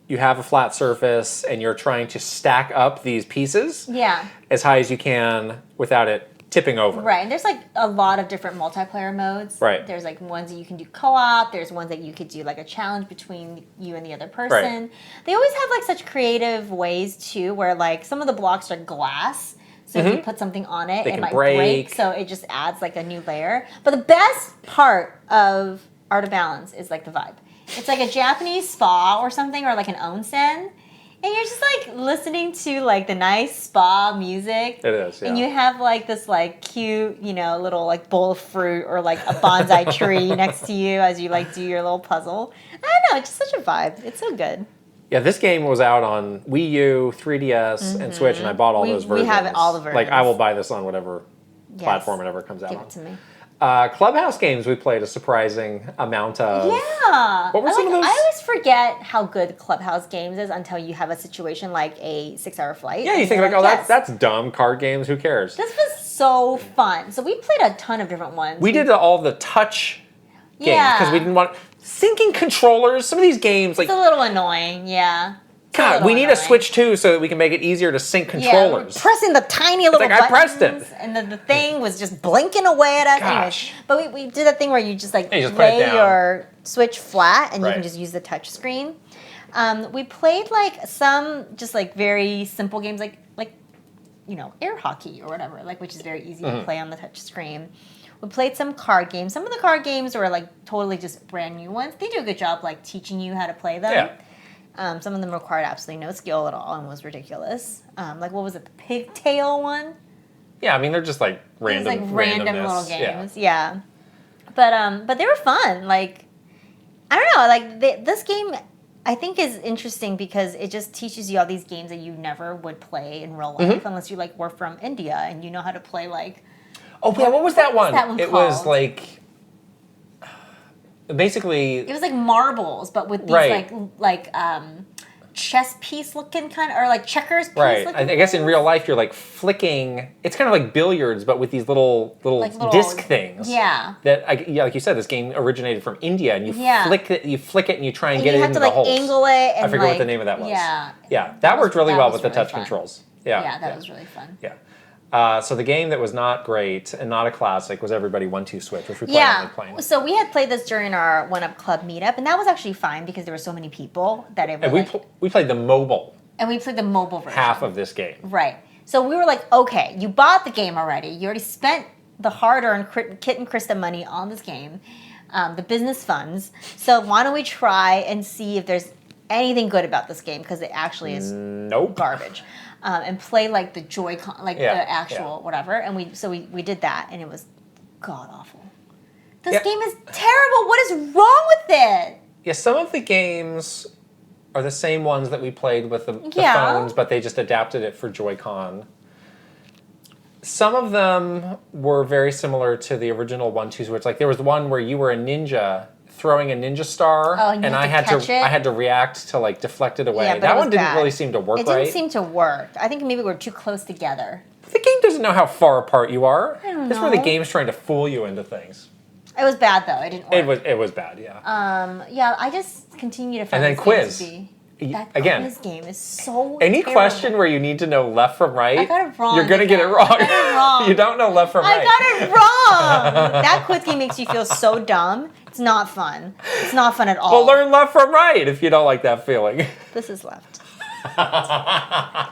you have a flat surface and you're trying to stack up these pieces as high as you can without it tipping over. Right, and there's a lot of different multiplayer modes. Right. There's ones that you can do co-op. There's ones that you could do a challenge between you and the other person. Right. They always have such creative ways too, where some of the blocks are glass. So if you put something on it, it might break. So it just adds a new layer. But the best part of Art of Balance is the vibe. It's a Japanese spa or something, or an onsen. And you're just listening to the nice spa music. It is, yeah. And you have this cute, little bowl of fruit or a bonsai tree next to you as you do your little puzzle. I don't know, it's just such a vibe. It's so good. Yeah, this game was out on Wii U, 3DS, and Switch, and I bought all those versions. We have all the versions. I will buy this on whatever platform it ever comes out on. Give it to me. Clubhouse games we played a surprising amount of. Yeah. What were some of those? I always forget how good Clubhouse games is until you have a situation like a 6-hour flight. Yeah, you think that's dumb. Card games, who cares? This was so fun. So we played a ton of different ones. We did all the touch games because we didn't want syncing controllers. Some of these games it's a little annoying, yeah. God, we need a Switch 2 so that we can make it easier to sync controllers. Yeah, pressing the tiny little buttons. I pressed it. And then the thing was just blinking away at us. Gosh. Anyways, but we did that thing where you just lay your Switch flat and you can just use the touch screen. We played some just very simple games like air hockey or whatever, which is very easy to play on the touch screen. We played some card games. Some of the card games were totally just brand new ones. They do a good job teaching you how to play them. Yeah. Some of them required absolutely no skill at all and was ridiculous. Like, what was it, the pigtail one? Yeah, I mean, they're just like random, it was like random little games. Yeah. But they were fun. Like, I don't know. Like, this game, I think, is interesting because it just teaches you all these games that you never would play in real life unless you like were from India and you know how to play like. Oh yeah, what was that one? It was like basically. It was like marbles, but with these like chess piece looking kind of, or like checkers piece looking. I guess in real life you're like flicking. It's kind of like billiards, but with these little disc things. Yeah. That like you said, this game originated from India, and you flick it, and you try and get it into the holes. You have to like angle it. And I forget what the name of that was. Yeah. Yeah, that worked really well with the touch controls. Yeah. Yeah, that was really fun. Yeah. So the game that was not great and not a classic was Everybody 1-2 Switch, which we played on the plane. So we had played this during our 1UP Club meetup, and that was actually fine because there were so many people that it was. And we played the mobile. And we played the mobile version. Half of this game. Right. So we were like, okay, you bought the game already. You already spent the hard-earned Kit and Krysta money on this game, the business funds. So why don't we try and see if there's anything good about this game, because it actually is garbage. And play like the Joy-Con, like the actual whatever. And we did that, and it was god awful. This game is terrible. What is wrong with it? Yeah, some of the games are the same ones that we played with the phones, but they just adapted it for Joy-Con. Some of them were very similar to the original 1-2 Switch. Like there was one where you were a ninja throwing a ninja star, and I had to react to like deflect it away. Yeah, that one didn't really seem to work right. It didn't seem to work. I think maybe we're too close together. But the game doesn't know how far apart you are. I don't know. This is where the game's trying to fool you into things. It was bad though. It didn't work. It was bad, yeah. Yeah, I just continue to find and then quiz. That Again, quiz game is so any terrible. question where you need to know left from right, I got it wrong. You're gonna get it wrong. I got it wrong. You don't know left from right. I got it wrong. That quiz game makes you feel so dumb. It's not fun. It's not fun at all. Well, learn left from right if you don't like that feeling. This is left. I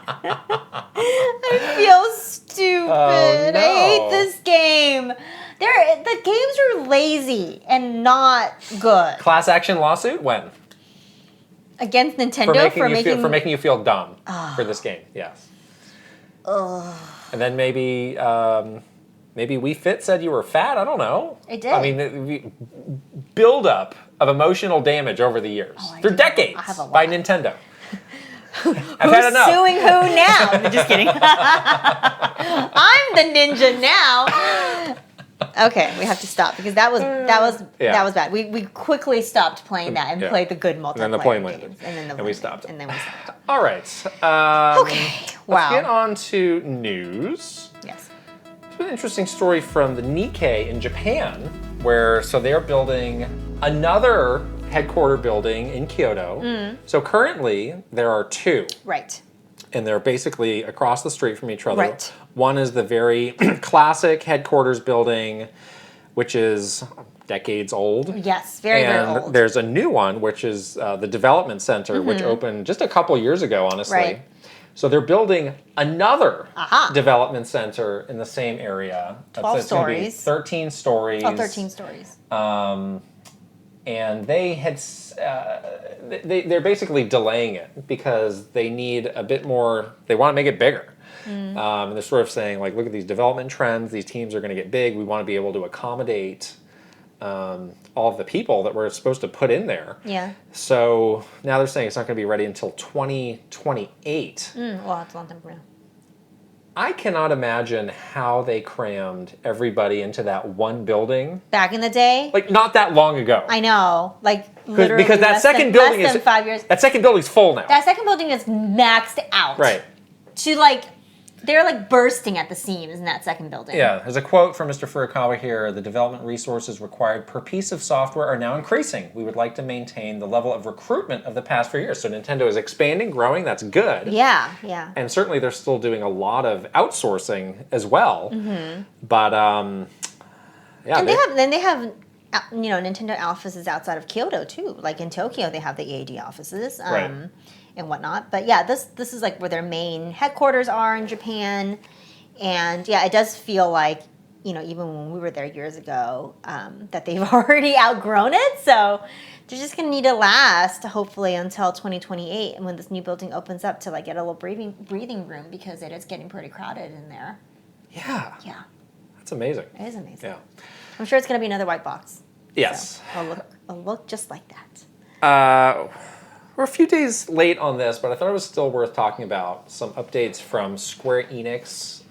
feel stupid. Oh, no. I hate this game. The games are lazy and not good. Class action lawsuit? When? Against Nintendo for making you feel dumb for this game. Yes. And then maybe Wii Fit said you were fat. I don't know. It did. I mean, build-up of emotional damage over the years through decades by Nintendo. I've had enough. Who's suing who now? I'm just kidding. I'm the ninja now. Okay, we have to stop because that was bad. We quickly stopped playing that and played the good multiplayer and then the plane games. landed. And then we stopped. And then we stopped. All right. Okay. Wow. Let's get on to news. Yes. It's an interesting story from the Nikkei in Japan, where they're building another headquarter building in Kyoto. So currently there are two. Right. And they're basically across the street from each other. Right. One is the very classic headquarters building, which is decades old. Yes, very old. And there's a new one, which is the development center, which opened just a couple years ago, honestly. Right. So they're building another development center in the same area. 12 stories. 13 stories. Oh, 13 stories. And they had, they're basically delaying it because they need a bit more, they want to make it bigger. And they're sort of saying, like, look at these development trends, these teams are going to get big, we want to be able to accommodate all of the people that we're supposed to put in there. Yeah. So now they're saying it's not going to be ready until 2028. Well, that's a long time from now. I cannot imagine how they crammed everybody into that one building. Back in the day? Like, not that long ago. I know. Like, literally because that second building less than 5 years. That second building's full now. That second building is maxed out. Right. To, like, they're, like, bursting at the seams in that second building. Yeah. There's a quote from Mr. Furukawa here. The development resources required per piece of software are now increasing. We would like to maintain the level of recruitment of the past few years. So Nintendo is expanding, growing. That's good. Yeah, yeah. And certainly they're still doing a lot of outsourcing as well. But, yeah. And they have Nintendo offices outside of Kyoto, too. Like, in Tokyo, they have the AD offices. Right. And whatnot. But yeah, this is like where their main headquarters are in Japan. And yeah, it does feel like, even when we were there years ago, that they've already outgrown it. So They're just going to need to last, hopefully, until 2028, and when this new building opens up to like get a little breathing room, because it is getting pretty crowded in there. Yeah. Yeah. That's amazing. It is amazing. Yeah. I'm sure it's going to be another white box. Yes. So it'll look just like that. We're a few days late on this, but I thought it was still worth talking about some updates from Square Enix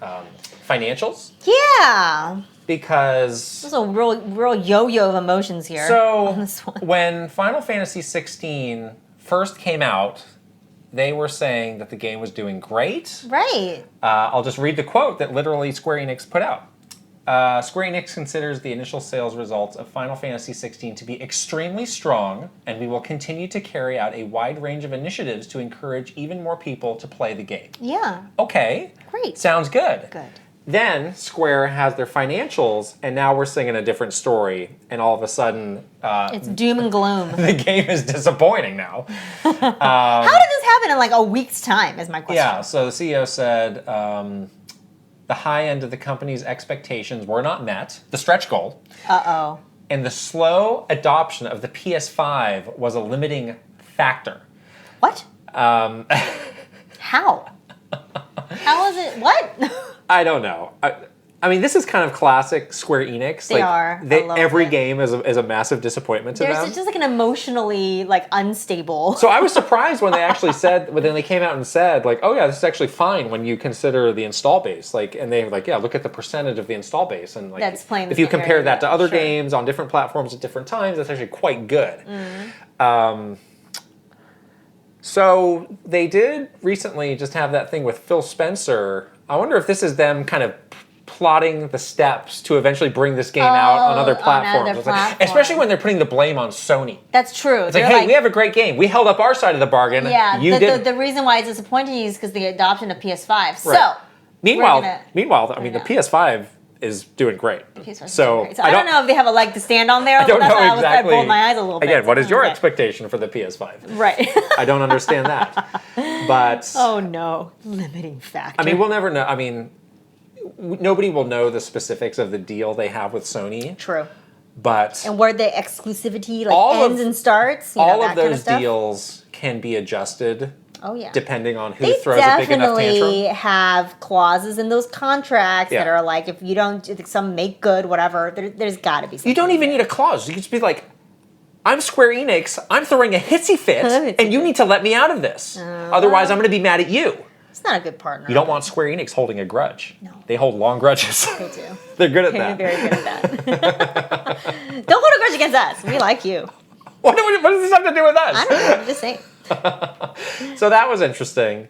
financials. Yeah. Because there's a real yo-yo of emotions here. So on this one. When Final Fantasy 16 first came out, they were saying that the game was doing great. Right. I'll just read the quote that literally Square Enix put out. Square Enix considers the initial sales results of Final Fantasy XVI to be extremely strong, and we will continue to carry out a wide range of initiatives to encourage even more people to play the game. Yeah. Okay. Great. Sounds good. Good. Then Square has their financials, and now we're singing a different story, and all of a sudden... it's doom and gloom. The game is disappointing now. How did this happen in like a week's time, is my question. Yeah, so the CEO said... the high end of the company's expectations were not met, the stretch goal. Uh-oh. And the slow adoption of the PS5 was a limiting factor. What? How? How was it? What? I don't know. I mean, this is kind of classic Square Enix. They are. Every game is a massive disappointment to them. It's just like an emotionally like unstable. So I was surprised when they actually said, when they came out and said, like, oh yeah, this is actually fine when you consider the install base. Like, and they were like, yeah, look at the percentage of the install base, and like, that's playing if you compare that to other games on different platforms at different times, that's actually quite good. So they did recently just have that thing with Phil Spencer. I wonder if this is them kind of plotting the steps to eventually bring this game out on other platforms. Especially when they're putting the blame on Sony. That's true. It's like, hey, we have a great game. We held up our side of the bargain. Yeah, you didn't. The reason why it's disappointing is because the adoption of PS5. Right. So, meanwhile, I mean, the PS5 is doing great. So I don't know if they have a leg to stand on there. I don't know exactly. I rolled my eyes a little bit. Again, what is your expectation for the PS5? Right. I don't understand that. But oh no, limiting factor. I mean, we'll never know. I mean, nobody will know the specifics of the deal they have with Sony. True. But and where the exclusivity ends and starts. All of those deals can be adjusted. Oh yeah. Depending on who throws a big enough tantrum. They definitely have clauses in those contracts that are like, if you don't, if some make good, whatever. There's got to be something. You don't even need a clause. You can just be like, I'm Square Enix. I'm throwing a hitsy fit, and you need to let me out of this. Otherwise, I'm going to be mad at you. It's not a good partner. You don't want Square Enix holding a grudge. No. They hold long grudges. They do. They're good at that. They're very good at that. Don't hold a grudge against us. We like you. What does this have to do with us? I don't know. I'm just saying. So that was interesting.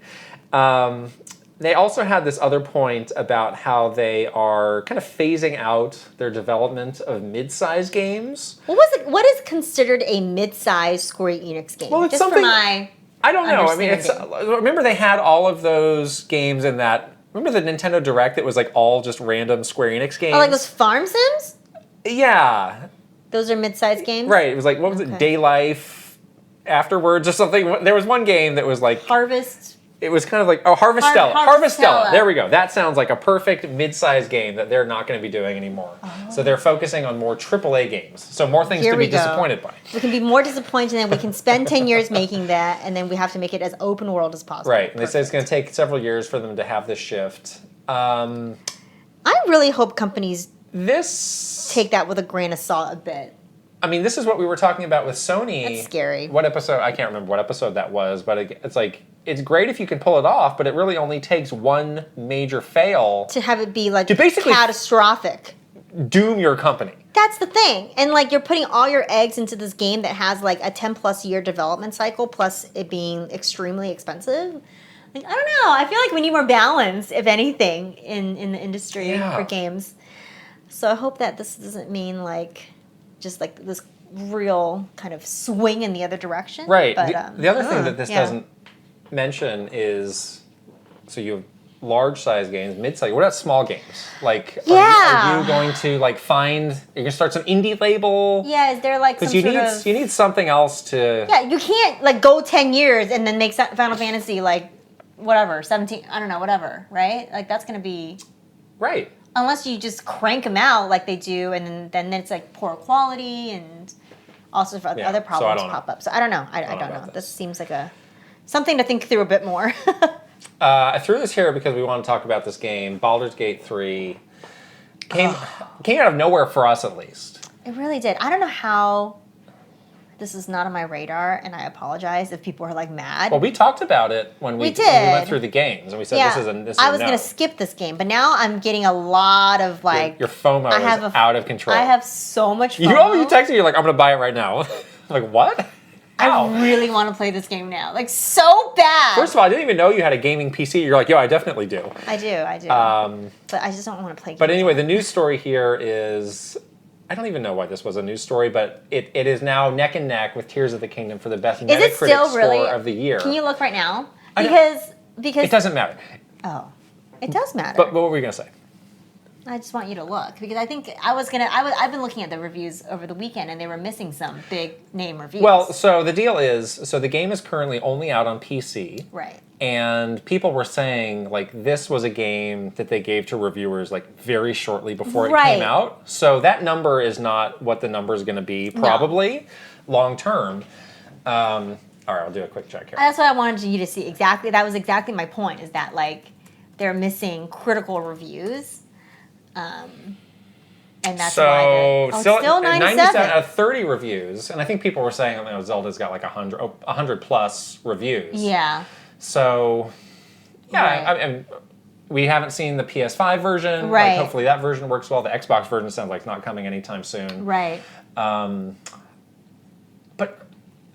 They also had this other point about how they are kind of phasing out their development of mid-sized games. What is considered a mid-sized Square Enix game? Well, it's just something... for my I don't know. I mean, remember they had all of those games in that... Remember the Nintendo Direct that was like all just random Square Enix games? Oh, like those Farm Sims? Yeah. Those are mid-sized games? Right. It was like, what was it? Day Life Afterwards or something. There was one game that was like... Harvest... It was kind of like, Harvestella. Harvestella. There we go. That sounds like a perfect mid-sized game that they're not going to be doing anymore. Oh. So they're focusing on more AAA games. So more things to be disappointed by. We can be more disappointed, and we can spend 10 years making that, and then we have to make it as open world as possible. Right. And they say it's going to take several years for them to have this shift. I really hope companies take that with a grain of salt a bit. I mean, this is what we were talking about with Sony. That's scary. What episode? I can't remember what episode that was, but it's like, it's great if you can pull it off, but it really only takes one major fail to have it be like basically catastrophic. Doom your company. That's the thing. And like you're putting all your eggs into this game that has like a 10 plus year development cycle plus it being extremely expensive. Like, I don't know. I feel like we need more balance, if anything, in the industry for games. So I hope that this doesn't mean like just like this real kind of swing in the other direction. Right. But, the other thing that this doesn't mention is, so you have large size games, mid-size. What about small games? Like, are you going to like find? You're going to start some indie label? Yeah. Is there like some you need something else to? Yeah, you can't like go 10 years and then make Final Fantasy like whatever 17. I don't know, whatever. Right? Like that's going to be right. Unless you just crank them out like they do, and then it's like poor quality and also other problems pop up. So I don't know. I don't know. This seems like something to think through a bit more. I threw this here because we want to talk about this game. Baldur's Gate 3 came out of nowhere for us, at least. It really did. I don't know how this is not on my radar, and I apologize if people are like mad. Well, we talked about it when we went through the games, and we said this is a I was going to skip this game, but now I'm getting a lot of like... Your FOMO is out of control. I have so much FOMO. You texted me, you're like, I'm going to buy it right now. I'm like, what? How? I really want to play this game now. Like, so bad. First of all, I didn't even know you had a gaming PC. You're like, yo, I definitely do. I do. But I just don't want to play games. But anyway, the news story here is... I don't even know why this was a news story, but it is now neck and neck with Tears of the Kingdom for the best Metacritic score of the year. Can you look right now? Because it doesn't matter. Oh, it does matter. But what were we gonna say? I just want you to look because I think I've been looking at the reviews over the weekend and they were missing some big name reviews. Well, so the deal is, the game is currently only out on PC. Right. And people were saying, like, this was a game that they gave to reviewers, like, very shortly before it came out. So that number is not what the number is going to be, probably, long term. All right, I'll do a quick check here. That's what I wanted you to see. Exactly. That was exactly my point, is that, like, they're missing critical reviews. And that's why still 97 out of 30 reviews. And I think people were saying, Zelda's got, like, 100 plus reviews. Yeah. So, and we haven't seen the PS5 version. Right. Like, hopefully that version works well. The Xbox version sounds like it's not coming anytime soon. Right. But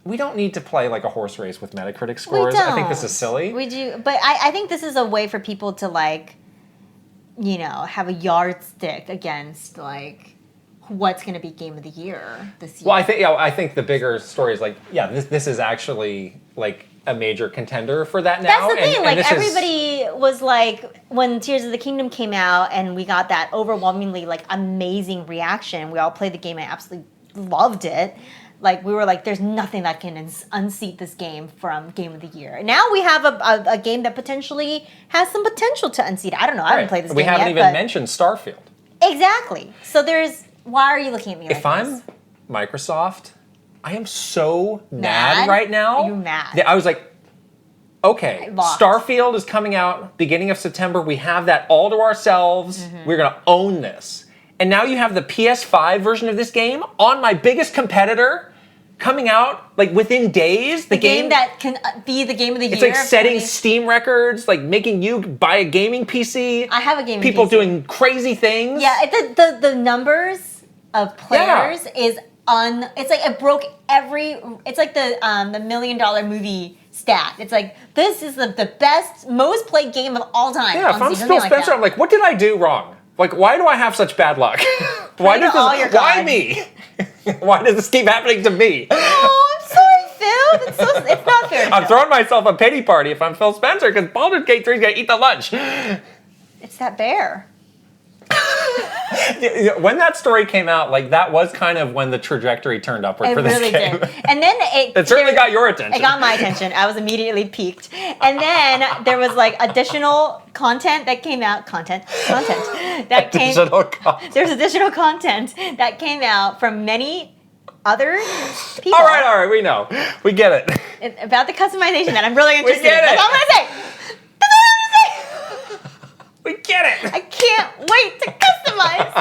we don't need to play like a horse race with Metacritic scores. I think this is silly. We do. But I think this is a way for people to, like, you know, have a yardstick against, like, what's going to be game of the year this year. Well, I think the bigger story is, like, this is actually, like, a major contender for that now. That's the thing. Like, everybody was like, when Tears of the Kingdom came out and we got that overwhelmingly, like, amazing reaction. We all played the game. I absolutely loved it. Like, we were like, there's nothing that can unseat this game from Game of the Year. Now we have a game that potentially has some potential to unseat. I don't know. I haven't played this game yet. We haven't even mentioned Starfield. Exactly. So why are you looking at me like this? If I'm Microsoft... I am so mad right now. You're mad. I was like, okay, Starfield is coming out beginning of September. We have that all to ourselves. Mm-hmm. We're going to own this. And now you have the PS5 version of this game on my biggest competitor coming out like within days. The game that can be the game of the year. It's like setting Steam records, like making you buy a gaming PC. I have a gaming PC. People doing crazy things. Yeah, the numbers of players is... it's like it broke it's like the $1 million movie stat. It's like, this is the best, most played game of all time. Yeah, if I'm Phil Spencer, I'm like, what did I do wrong? Like, why do I have such bad luck? Why me? Why does this keep happening to me? Oh, I'm sorry, Phil. It's not fair. I'm throwing myself a pity party if I'm Phil Spencer because Baldur's Gate 3 is going to eat the lunch. It's that bear. When that story came out, like, that was kind of when the trajectory turned upward for this game. It really did. And then it certainly got your attention. It got my attention. I was immediately piqued. And then there was, like, additional content that came out. There's additional content that came out from many other people. All right, we know. We get it. About the customization that I'm really interested in. That's all I'm going to say. We get it. I can't wait to customize.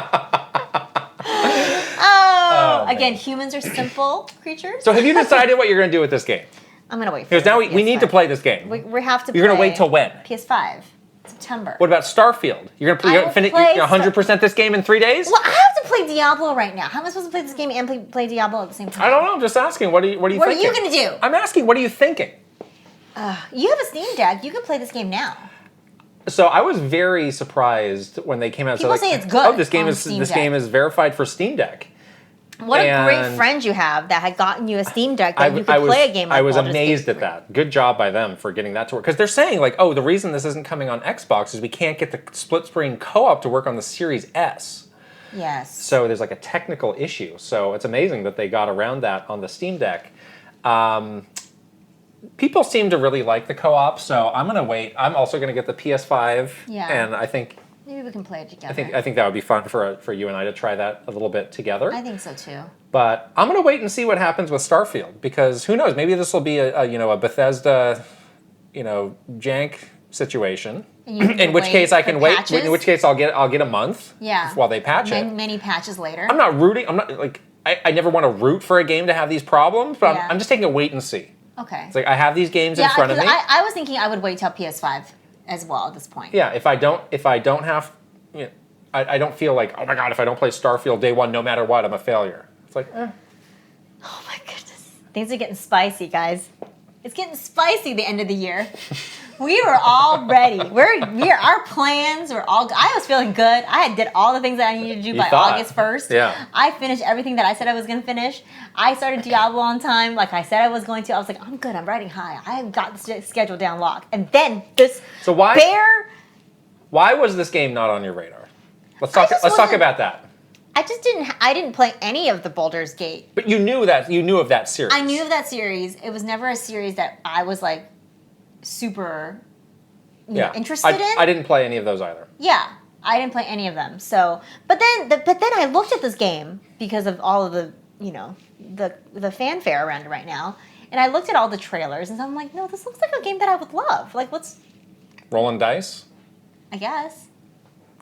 Again, humans are simple creatures. So have you decided what you're going to do with this game? I'm going to wait for it. Because now we need to play this game. We have to play. You're going to wait till when? PS5. September. What about Starfield? You're going to finish 100% this game in 3 days? Well, I have to play Diablo right now. How am I supposed to play this game and play Diablo at the same time? I don't know. I'm just asking. What are you thinking? What are you going to do? I'm asking, what are you thinking? You have a Steam Deck. You can play this game now. So I was very surprised when they came out. People say it's good. Oh, this game is verified for Steam Deck. What a great friend you have that had gotten you a Steam Deck that you could play a game like I was amazed at that. Good job by them for getting that to work. Because they're saying, like, the reason this isn't coming on Xbox is we can't get the split-screen co-op to work on the Series S. Yes. So there's, like, a technical issue. So it's amazing that they got around that on the Steam Deck. People seem to really like the co-op, so I'm going to wait. I'm also going to get the PS5. Yeah. And I think Maybe we can play it together. I think that would be fun for you and I to try that a little bit together. I think so too. But I'm going to wait and see what happens with Starfield, because who knows? Maybe this will be a Bethesda, jank situation. In which case I can wait. Patches. In which case I'll get a month. Yeah. While they patch it. Many patches later. I'm not rooting. I'm not like I never want to root for a game to have these problems, but I'm just taking a wait and see. Okay. It's like I have these games in front of me. I was thinking I would wait till PS5 as well at this point. Yeah. If I don't have, I don't feel like, oh my god, if I don't play Starfield day one, no matter what, I'm a failure. It's like, Oh my goodness, things are getting spicy, guys. It's getting spicy the end of the year. We were all ready. Our plans were all. I was feeling good. I did all the things that I needed to do by August 1st. Yeah. I finished everything that I said I was going to finish. I started Diablo on time, like I said I was going to. I was like, I'm good. I'm riding high. I got the schedule down locked. And then this Why was this game not on your radar? Let's talk about that. I didn't play any of the Baldur's Gate. But you knew of that series. I knew of that series. It was never a series that I was like super interested in. I didn't play any of those either. Yeah, I didn't play any of them. So, but then I looked at this game because of all of the the fanfare around it right now, and I looked at all the trailers, and I'm like, no, this looks like a game that I would love. Like, rolling dice? I guess.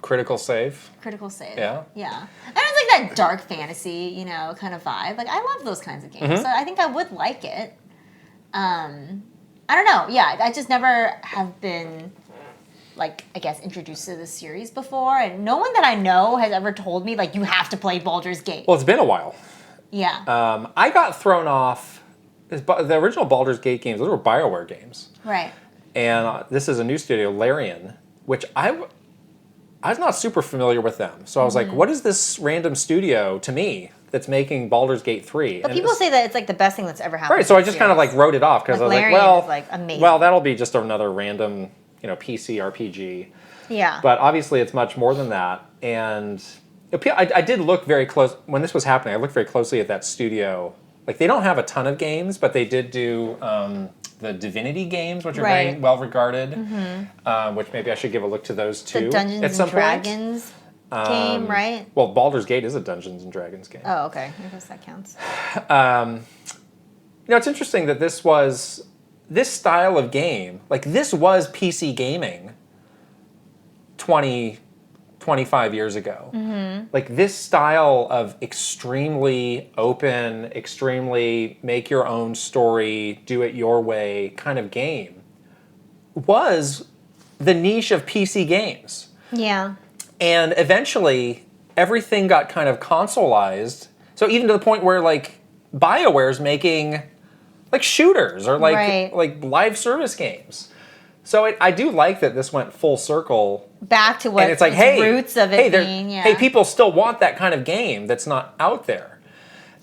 Critical save. Yeah. Yeah. And it's like that dark fantasy, kind of vibe. Like, I love those kinds of games. Mm-hmm. So I think I would like it. I don't know. Yeah, I just never have been, like, I guess, introduced to this series before. And no one that I know has ever told me, like, you have to play Baldur's Gate. Well, it's been a while. Yeah. I got thrown off. The original Baldur's Gate games, those were BioWare games. Right. And this is a new studio, Larian, which I was not super familiar with them. So I was like, what is this random studio to me that's making Baldur's Gate 3? But people say that it's like the best thing that's ever happened. Right, so I just kind of like wrote it off because I was Larian like, is amazing. Well, that'll be just another random, PC RPG. Yeah. But obviously it's much more than that. And I did look very close, when this was happening, I looked very closely at that studio. Like, they don't have a ton of games, but they did do the Divinity games, which are very well regarded, which maybe I should give a look to those too. The Dungeons and Dragons game, right? Well, Baldur's Gate is a Dungeons and Dragons game. Oh, okay. I guess that counts. It's interesting that this style of game, like this was PC gaming 25 years ago. Mm-hmm. Like this style of extremely open, extremely make your own story, do it your way kind of game was the niche of PC games. Yeah. And eventually everything got kind of consoleized. So even to the point where like BioWare's making like shooters or like live service games. So I do like that this went full circle. Back to what and it's like, roots of it being, Hey, people still want that kind of game that's not out there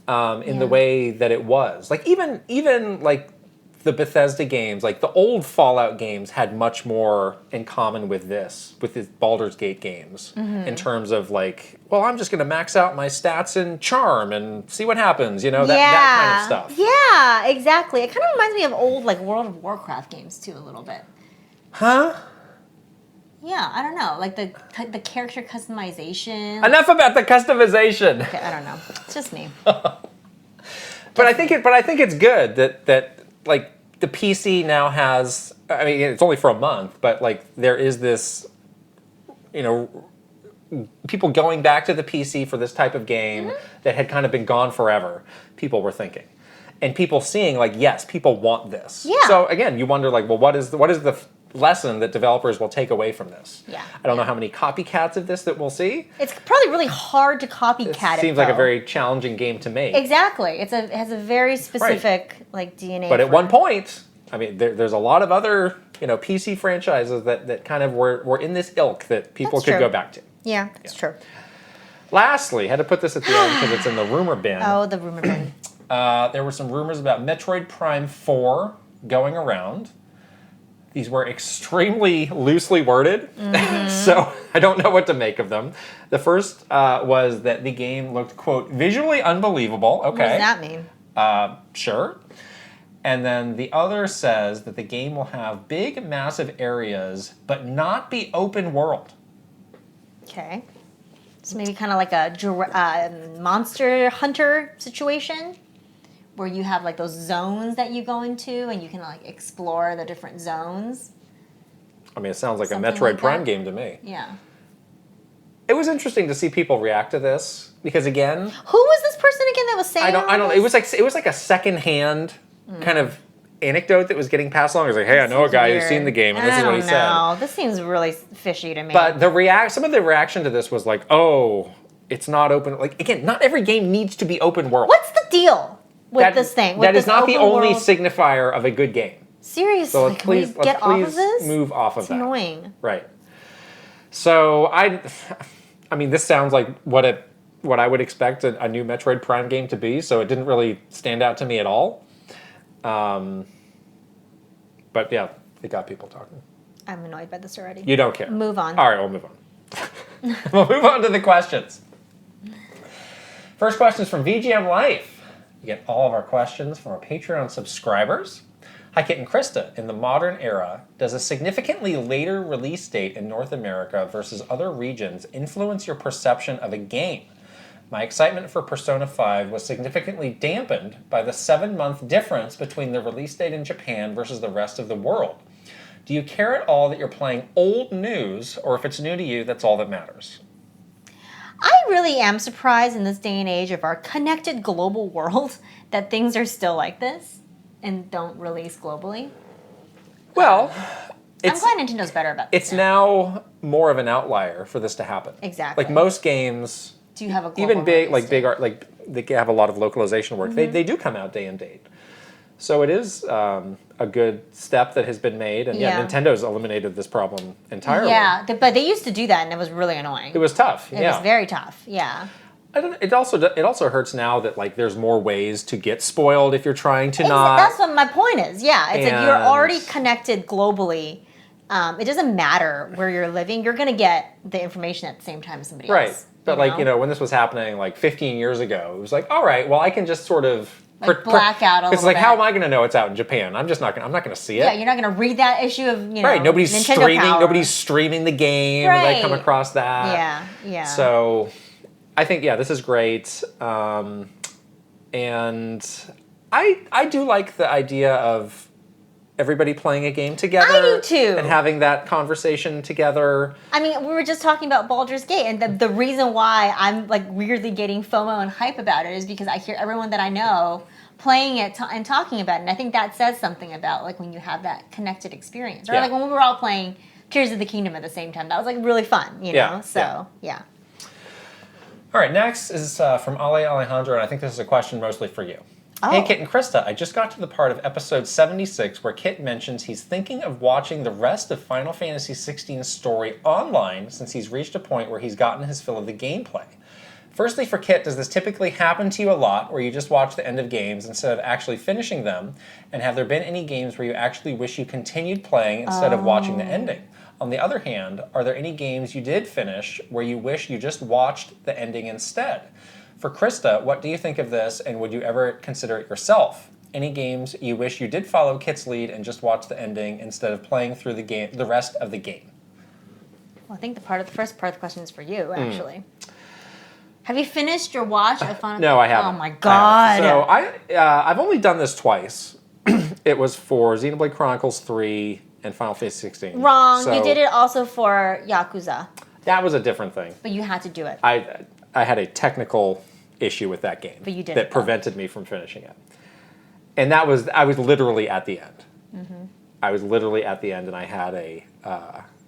in the way that it was. Like even like the Bethesda games, like the old Fallout games had much more in common with the Baldur's Gate games in terms of like, well, I'm just going to max out my stats and charm and see what happens, that kind of stuff. Yeah, exactly. It kind of reminds me of old like World of Warcraft games too a little bit. Huh? Yeah, I don't know. Like the character customization. Enough about the customization. Okay, I don't know. It's just me. But I think it's good that like the PC now has. I mean, it's only for a month, but like there is this, people going back to the PC for this type of game that had kind of been gone forever. People were thinking. And people seeing like, yes, people want this. Yeah. So again, you wonder like, well, what is the lesson that developers will take away from this? Yeah. I don't know how many copycats of this that we'll see. It's probably really hard to copycat it. Seems like a very challenging game to make. Exactly. It has a very specific like DNA. But at one point, I mean, there's a lot of other PC franchises that kind of were in this ilk that people could go back to. Yeah, that's true. Lastly, had to put this at the end because it's in the rumor bin. Oh, the rumor bin. There were some rumors about Metroid Prime 4 going around. These were extremely loosely worded, so I don't know what to make of them. The first was that the game looked, quote, visually unbelievable. Okay. What does that mean? Sure. And then the other says that the game will have big, massive areas, but not be open world. Okay. So maybe kind of like a Monster Hunter situation where you have like those zones that you go into and you can like explore the different zones. I mean, it sounds like something a Metroid Prime game to me. Yeah. It was interesting to see people react to this because, again, who was this person again that was saying? I don't. It was like a secondhand kind of anecdote that was getting passed along. It was like, hey, I know a guy who's seen the game, and this is what he said. No, this seems really fishy to me. But some of the reaction to this was like, oh, it's not open. Like, again, not every game needs to be open world. What's the deal with this thing? That is not the only signifier of a good game. Seriously, so let's please off of this? Move off of that. It's annoying. Right. So I mean, this sounds like what I would expect a new Metroid Prime game to be. So it didn't really stand out to me at all. But yeah, it got people talking. I'm annoyed by this already. You don't care. Move on. All right, we'll move on. We'll move on to the questions. First question is from VGM Life. We get all of our questions from our Patreon subscribers. Hi, Kit and Krysta. In the modern era, does a significantly later release date in North America versus other regions influence your perception of a game? My excitement for Persona 5 was significantly dampened by the 7-month difference between the release date in Japan versus the rest of the world. Do you care at all that you're playing old news, or if it's new to you, that's all that matters? I really am surprised in this day and age of our connected global world that things are still like this and don't release globally. Well, I'm glad Nintendo's better about this. It's now more of an outlier for this to happen. Exactly. Like most games, do you have a global even big art, like they have a lot of localization work. They do come out day and date. So it is a good step that has been made, and Nintendo's eliminated this problem entirely. Yeah, but they used to do that, and it was really annoying. It was tough. It was very tough. Yeah. It also hurts now that like there's more ways to get spoiled if you're trying to not. That's what my point is. Yeah, it's like you're already connected globally. It doesn't matter where you're living; you're going to get the information at the same time as somebody else. Right, but when this was happening like 15 years ago, it was like, all right, well, I can just sort of. Black out a little bit. It's like, how am I going to know it's out in Japan? I'm not going to see it. Yeah, you're not going to read that issue of, right, nobody's Nintendo streaming. Power. Nobody's streaming the game. Right. I come across that. Yeah. So, I think this is great, and I do like the idea of everybody playing a game together. I do too. And having that conversation together. I mean, we were just talking about Baldur's Gate, and the reason why I'm like weirdly getting FOMO and hype about it is because I hear everyone that I know playing it and talking about it, and I think that says something about like when you have that connected experience. Or like when we were all playing Tears of the Kingdom at the same time, that was like really fun, you know? So, yeah. All right, next is from Ale Alejandro, and I think this is a question mostly for you. Oh. Hey, Kit and Krysta, I just got to the part of episode 76 where Kit mentions he's thinking of watching the rest of Final Fantasy XVI's story online since he's reached a point where he's gotten his fill of the gameplay. Firstly, for Kit, does this typically happen to you a lot where you just watch the end of games instead of actually finishing them? And have there been any games where you actually wish you continued playing instead of watching the ending? On the other hand, are there any games you did finish where you wish you just watched the ending instead? For Krysta, what do you think of this, and would you ever consider it yourself? Any games you wish you did follow Kit's lead and just watch the ending instead of playing through the rest of the game? Well, I think the first part of the question is for you, actually. Have you finished or watched a Final? No, I haven't. Oh my god! So I've only done this twice. It was for Xenoblade Chronicles 3 and Final Fantasy 16. Wrong. So you did it also for Yakuza. That was a different thing. But you had to do it. I had a technical issue with that game that prevented me from finishing it. And I was literally at the end. Mm-hmm. I was literally at the end, and I had a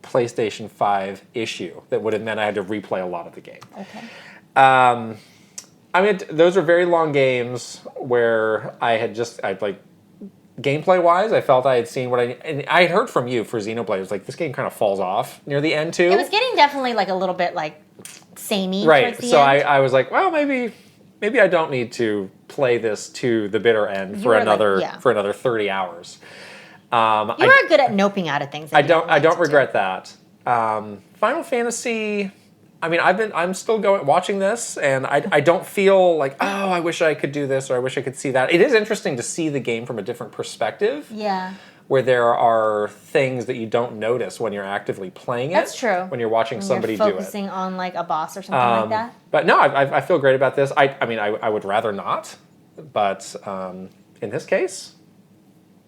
PlayStation 5 issue that would have meant I had to replay a lot of the game. Okay. I mean, those are very long games where gameplay-wise, I felt I had seen and I had heard from you for Xenoblade. It was like, this game kind of falls off near the end, too. It was getting definitely like a little bit like samey towards the end. I was like, well, maybe I don't need to play this to the bitter end for another 30 hours. You are good at noping out of things. I don't regret that. Final Fantasy, I mean, I'm still watching this, and I don't feel like, oh, I wish I could do this, or I wish I could see that. It is interesting to see the game from a different perspective. Yeah. where there are things that you don't notice when you're actively playing it. That's true. When you're watching somebody do it. Focusing on like a boss or something like that. But no, I feel great about this. I mean, I would rather not, but in this case,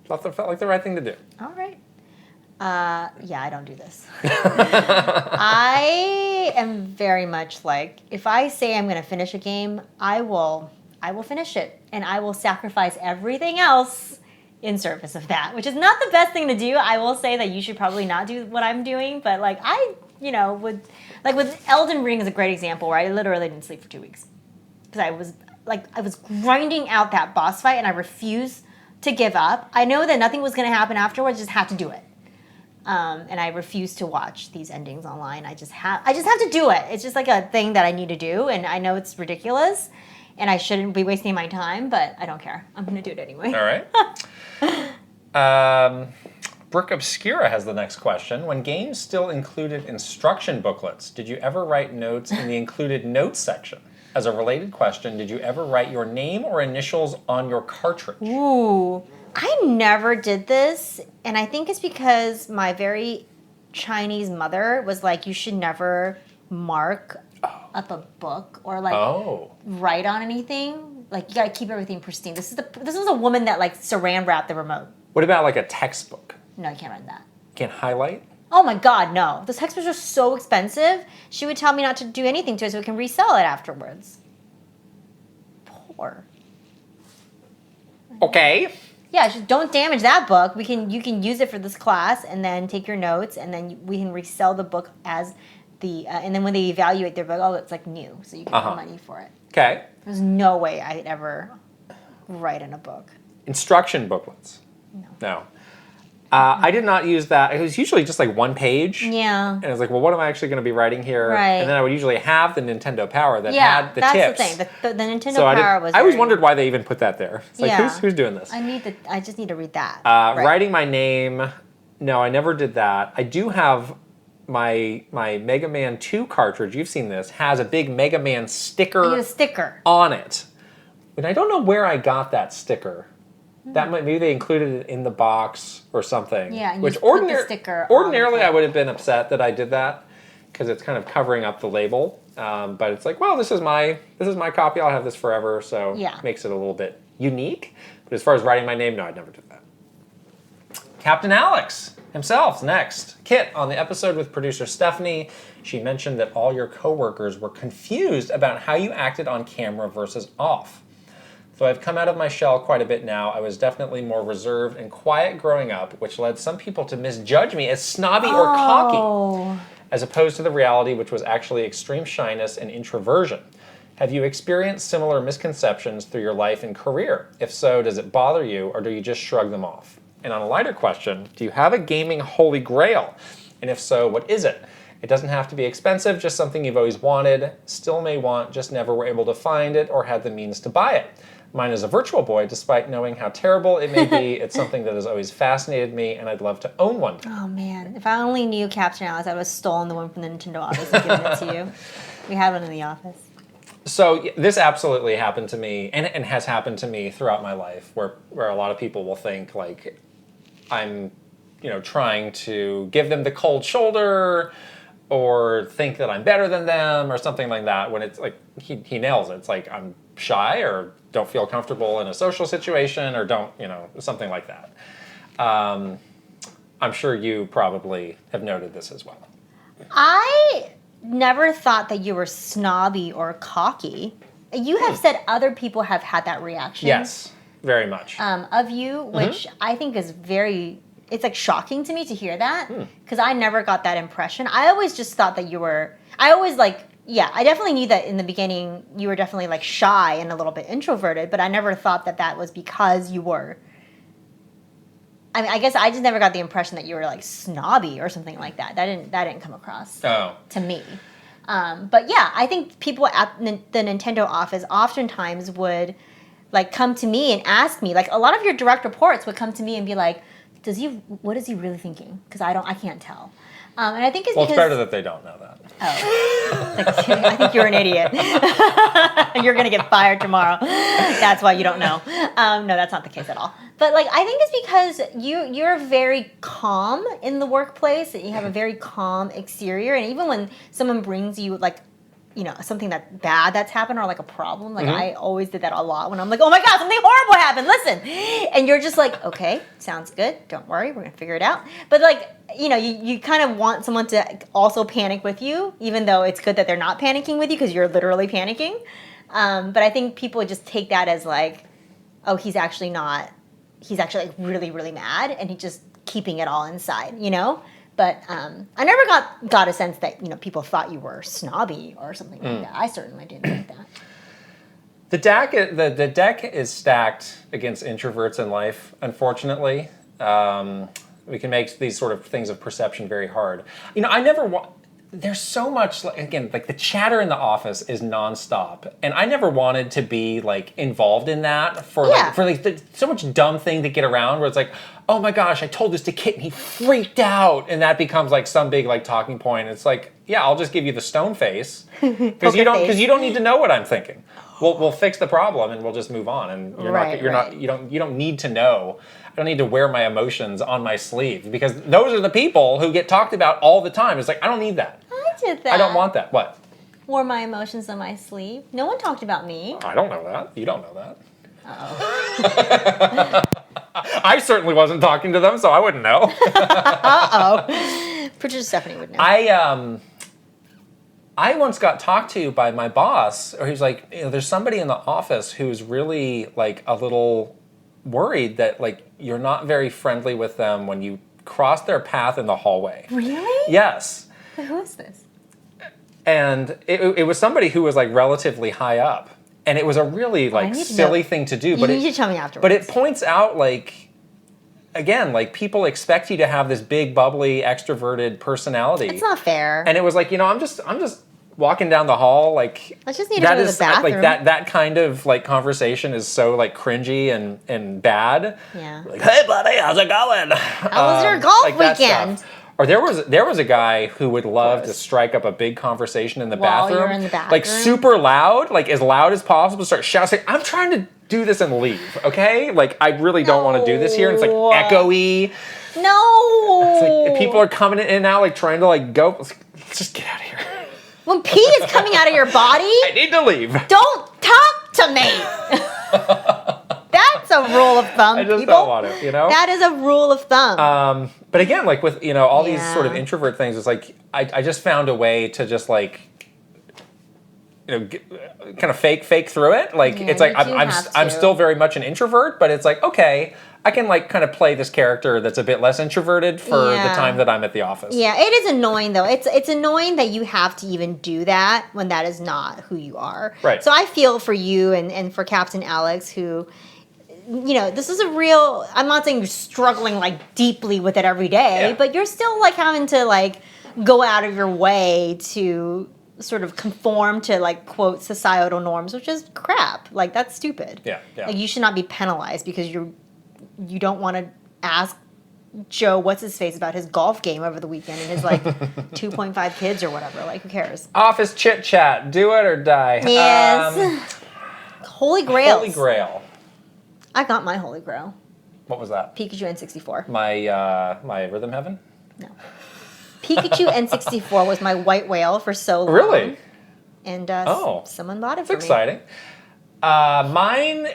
felt like the right thing to do. All right. Yeah, I don't do this. I am very much like, if I say I'm going to finish a game, I will finish it, and I will sacrifice everything else in service of that, which is not the best thing to do. I will say that you should probably not do what I'm doing, but like would, like with Elden Ring is a great example where I literally didn't sleep for 2 weeks because I was grinding out that boss fight, and I refused to give up. I know that nothing was going to happen afterwards, just had to do it. And I refuse to watch these endings online. I just have to do it. It's just like a thing that I need to do, and I know it's ridiculous, and I shouldn't be wasting my time, but I don't care. I'm going to do it anyway. All right. Brooke Obscura has the next question. When games still included instruction booklets, did you ever write notes in the included notes section? As a related question, did you ever write your name or initials on your cartridge? Ooh. I never did this, and I think it's because my very Chinese mother was like, you should never mark up a book or like write on anything. Like, you gotta keep everything pristine. This was a woman that like saran wrapped the remote. What about like a textbook? No, you can't write that. Can't highlight? Oh my God, no. The textbooks are so expensive. She would tell me not to do anything to it so we can resell it afterwards. Poor. Okay. Yeah, just don't damage that book. You can use it for this class, and then take your notes, and then we can resell the book as the and then when they evaluate their book, it's like new, so you can get money for it. Okay. There's no way I'd ever write in a book. Instruction booklets. No. I did not use that. It was usually just like one page. Yeah. And I was like, well, what am I actually going to be writing here? Right. And then I would usually have the Nintendo Power that had the tips. Yeah, that's the thing. The Nintendo Power was. I always wondered why they even put that there. It's like, who's doing this? I just need to read that. Writing my name. No, I never did that. I do have my Mega Man 2 cartridge. You've seen this. Has a big Mega Man sticker. On it. And I don't know where I got that sticker. That maybe they included it in the box or something. Yeah, and which you put the sticker ordinarily I would have been upset that I did that because it's kind of covering up the label. But it's like, well, this is my copy. I'll have this forever, so it makes it a little bit unique. But as far as writing my name, no, I'd never did that. Captain Alex himself's next. Kit, on the episode with producer Stephanie, she mentioned that all your coworkers were confused about how you acted on camera versus off. Though I've come out of my shell quite a bit now, I was definitely more reserved and quiet growing up, which led some people to misjudge me as snobby or cocky, as opposed to the reality, which was actually extreme shyness and introversion. Have you experienced similar misconceptions through your life and career? If so, does it bother you, or do you just shrug them off? And on a lighter question, do you have a gaming holy grail? And if so, what is it? It doesn't have to be expensive, just something you've always wanted, still may want, just never were able to find it or had the means to buy it. Mine is a Virtual Boy, despite knowing how terrible it may be. It's something that has always fascinated me, and I'd love to own one. Oh, man. If I only knew Captain Alice, I would have stolen the one from the Nintendo office and given it to you. We had one in the office. So this absolutely happened to me, and has happened to me throughout my life, where a lot of people will think, like, I'm, trying to give them the cold shoulder, or think that I'm better than them, or something like that, when it's like, he nails it. It's like, I'm shy, or don't feel comfortable in a social situation, or don't, something like that. I'm sure you probably have noted this as well. I never thought that you were snobby or cocky. You have said other people have had that reaction. Yes, very much. Of you, which I think is it's like shocking to me to hear that, because I never got that impression. I always just thought that you were, I definitely knew that in the beginning you were definitely like shy and a little bit introverted, but I never thought that was because you were. I mean, I guess I just never got the impression that you were like snobby or something like that. That didn't come across to me. But yeah, I think people at the Nintendo office oftentimes would like come to me and ask me, like a lot of your direct reports would come to me and be like, what is he really thinking? Because I can't tell. And I think it's because... Well, it's better that they don't know that. Oh. I think you're an idiot. You're going to get fired tomorrow. That's why you don't know. No, that's not the case at all. But like, I think it's because you're very calm in the workplace. You have a very calm exterior. And even when someone brings you like, you know, something that's happened or like a problem, like I always did that a lot when I'm like, oh my God, something horrible happened, listen. And you're just like, okay, sounds good. Don't worry, we're going to figure it out. But like, you know, you kind of want someone to also panic with you, even though it's good that they're not panicking with you because you're literally panicking. But I think people just take that as like, oh, he's actually like really, really mad and he's just keeping it all inside, you know? But I never got a sense that, you know, people thought you were snobby or something like that. I certainly didn't think that. The deck is stacked against introverts in life, unfortunately. We can make these sort of things of perception very hard. You know, there's so much, again, like the chatter in the office is nonstop. And I never wanted to be like involved in that for so much dumb thing to get around where it's like, oh my gosh, I told this to Kit and he freaked out. And that becomes like some big like talking point. It's like, yeah, I'll just give you the stone face because you don't need to know what I'm thinking. We'll fix the problem and we'll just move on. And you don't need to know. I don't need to wear my emotions on my sleeve because those are the people who get talked about all the time. It's like, I don't need that. I did that. I don't want that. What? Wore my emotions on my sleeve. No one talked about me. I don't know that. You don't know that. Uh-oh. I certainly wasn't talking to them, so I wouldn't know. Uh-oh. Producer Stephanie would know. I once got talked to by my boss, or he was like, you know, there's somebody in the office who's really like a little worried that like you're not very friendly with them when you cross their path in the hallway. Really? Yes. But who is this? And it was somebody who was like relatively high up. And it was a really like silly thing to do. But you need to tell me afterwards. But it points out like, again, like people expect you to have this big, bubbly, extroverted personality. It's not fair. And it was like, you know, I'm just walking down the hall, like I just need to go to the bathroom. Like that kind of like conversation is so like cringy and bad. Yeah. Like, hey buddy, how's it going? How was your golf weekend? Or there was a guy who would love to strike up a big conversation in the bathroom. While you're in the bathroom? Like super loud, like as loud as possible, start shouting, I'm trying to do this and leave, okay? Like I really don't want to do this here. And it's like echoey. No. It's like people are coming in and out, like trying to like go. Let's just get out of here. When pee is coming out of your body, I need to leave. Don't talk to me. That's a rule of thumb, I just don't want it, you know? That is a rule of thumb. But again, like with, you know, all these sort of introvert things, it's like, I just found a way to just like, you know, kind of fake through it. Like, it's like, I'm still very much an introvert, but it's like, okay, I can like kind of play this character that's a bit less introverted for the time that I'm at the office. Yeah, it is annoying though. It's annoying that you have to even do that when that is not who you are. Right. So I feel for you and for Captain Alex who, you know, this is a real, I'm not saying you're struggling like deeply with it every day, but you're still like having to like go out of your way to sort of conform to like quote societal norms, which is crap. Like that's stupid. Yeah. Like you should not be penalized because you don't want to ask Joe what's his face about his golf game over the weekend and his like 2.5 kids or whatever. Like who cares? Office chit chat, do it or die. Yes. Holy Grail. Holy Grail. I got my Holy Grail. What was that? Pikachu N64. My Rhythm Heaven? No. Pikachu N64 was my white whale for so long. Really? And someone bought it for me. That's exciting. Mine,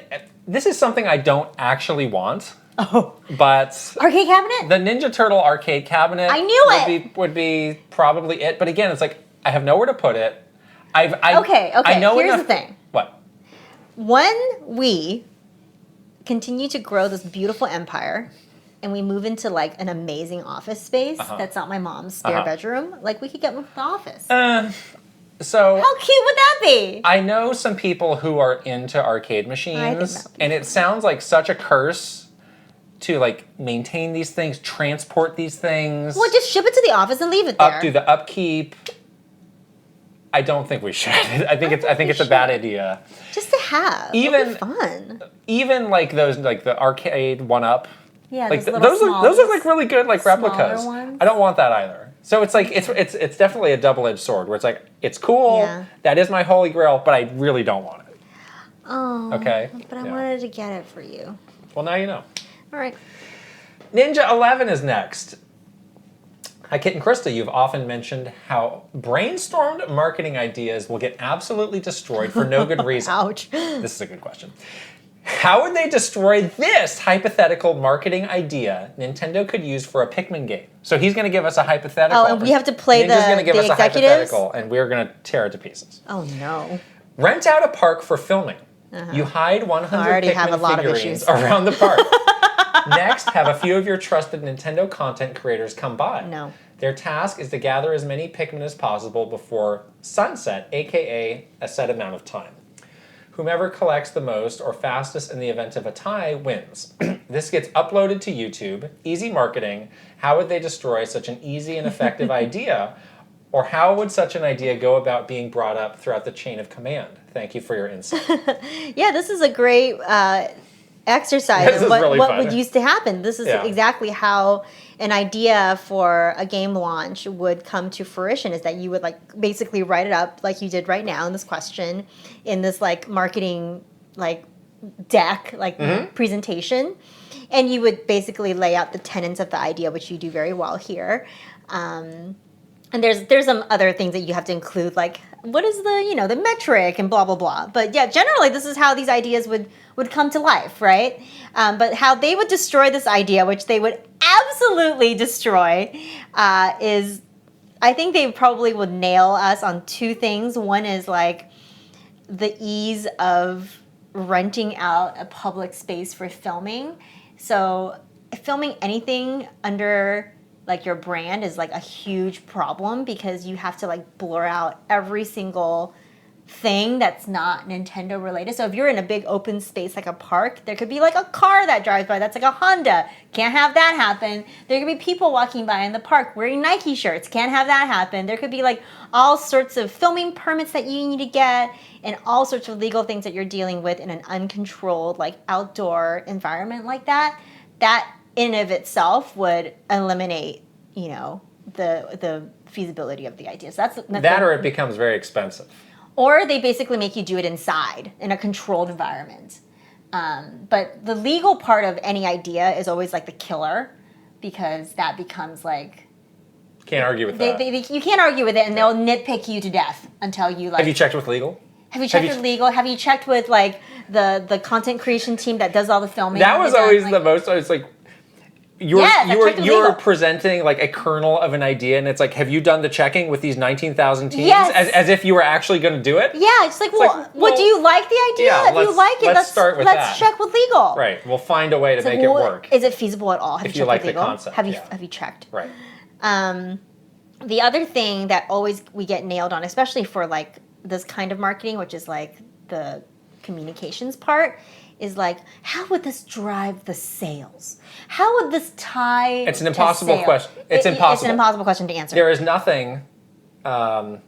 this is something I don't actually want. Oh. But arcade cabinet? The Ninja Turtle arcade cabinet. I knew it. Would be probably it. But again, it's like I have nowhere to put it. Okay. I know here's the thing. What? When we continue to grow this beautiful empire and we move into like an amazing office space that's not my mom's spare bedroom, like we could get moved to the office. So how cute would that be? I know some people who are into arcade machines, and it sounds like such a curse to like maintain these things, transport these things. Well, just ship it to the office and leave it there. Do the upkeep. I don't think we should. I think it's a bad idea. Just to have. It'll be fun. Even like those, like the arcade 1-up. Yeah, like those look like really good like replicas. Ones. I don't want that either. So it's like it's definitely a double-edged sword where it's like it's cool, that is my holy grail, but I really don't want it. Oh. Okay. But I wanted to get it for you. Well, now you know. All right. Ninja 11 is next. Hi, Kit and Krysta. You've often mentioned how brainstormed marketing ideas will get absolutely destroyed for no good reason. Ouch. This is a good question. How would they destroy this hypothetical marketing idea Nintendo could use for a Pikmin game? So he's going to give us a hypothetical. Oh, and we have to play Ninja's going to give us executives? a hypothetical, and we're going to tear it to pieces. Oh, no. Rent out a park for filming. You hide 100 Pikmin figurines around the park. Next, have a few of your trusted Nintendo content creators come by. No. Their task is to gather as many Pikmin as possible before sunset, aka a set amount of time. Whomever collects the most or fastest in the event of a tie wins. This gets uploaded to YouTube. Easy marketing. How would they destroy such an easy and effective idea? Or how would such an idea go about being brought up throughout the chain of command? Thank you for your insight. Yeah, this is a great exercise. This is really what fun. would used to happen. This is exactly how an idea for a game launch would come to fruition, is that you would like basically write it up like you did right now in this question, in this like marketing like deck, like presentation, and you would basically lay out the tenets of the idea, which you do very well here. And there's some other things that you have to include, like what is the the metric and blah blah blah. But yeah, generally this is how these ideas would come to life, right? But how they would destroy this idea, which they would absolutely destroy, is I think they probably would nail us on two things. One is like the ease of renting out a public space for filming. So filming anything under like your brand is like a huge problem, because you have to like blur out every single thing that's not Nintendo related. So if you're in a big open space like a park, there could be like a car that drives by that's like a Honda. Can't have that happen. There could be people walking by in the park wearing Nike shirts. Can't have that happen. There could be like all sorts of filming permits that you need to get, and all sorts of legal things that you're dealing with in an uncontrolled like outdoor environment like that. That in and of itself would eliminate, the feasibility of the idea. So that's that, or it becomes very expensive. Or they basically make you do it inside in a controlled environment. But the legal part of any idea is always like the killer, because that becomes like... Can't argue with that. You can't argue with it, and they'll nitpick you to death until you like... Have you checked with legal? Have you checked with legal? Have you checked with like the content creation team that does all the filming? That was always the most... It's like... You're presenting like a kernel of an idea, and it's like, have you done the checking with these 19,000 teams? Yes. As if you were actually going to do it? Yeah, it's like, what do you like the idea? Yeah, if you like it, let's start with that. Let's check with legal. Right, we'll find a way to make it work. Is it feasible at all? Have if you you like checked with the legal? concept. Have you checked? Right. The other thing that always we get nailed on, especially for like this kind of marketing, which is like the communications part, is like, how would this drive the sales? How would this tie? It's an impossible question. It's impossible. It's an impossible question to answer. There is nothing that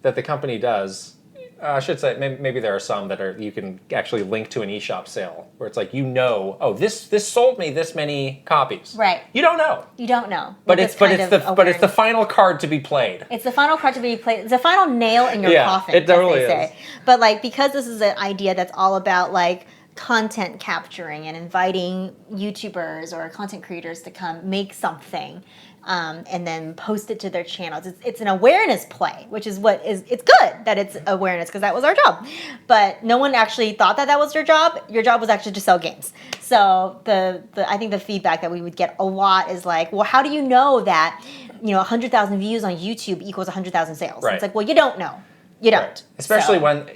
the company does. I should say maybe there are some that you can actually link to an eShop sale where it's like, this sold me this many copies. Right. You don't know. You don't know. But it's the final card to be played. It's the final card to be played. It's the final nail in your coffin. It totally is. Say. But like, because this is an idea that's all about like content capturing and inviting YouTubers or content creators to come make something, and then post it to their channels. It's an awareness play, which is it's good that it's awareness, because that was our job. But no one actually thought that was your job. Your job was actually to sell games. So I think the feedback that we would get a lot is like, well, how do you know that 100,000 views on YouTube equals 100,000 sales? Right. It's like, well, you don't know. You don't. Right. Especially when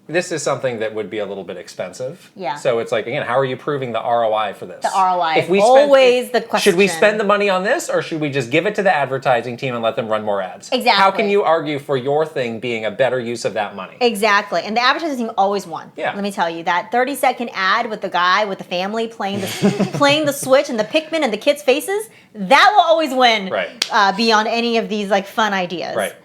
this is something that would be a little bit expensive. Yeah. So it's like, again, how are you proving the ROI for this? The ROI is always the question. Should we spend the money on this, or should we just give it to the advertising team and let them run more ads? Exactly. How can you argue for your thing being a better use of that money? Exactly. And the advertising team always won. Yeah. Let me tell you, that 30-second ad with the guy with the family playing the Switch and the Pikmin and the kids' faces, that will always win. Right. Beyond any of these like fun ideas. Right.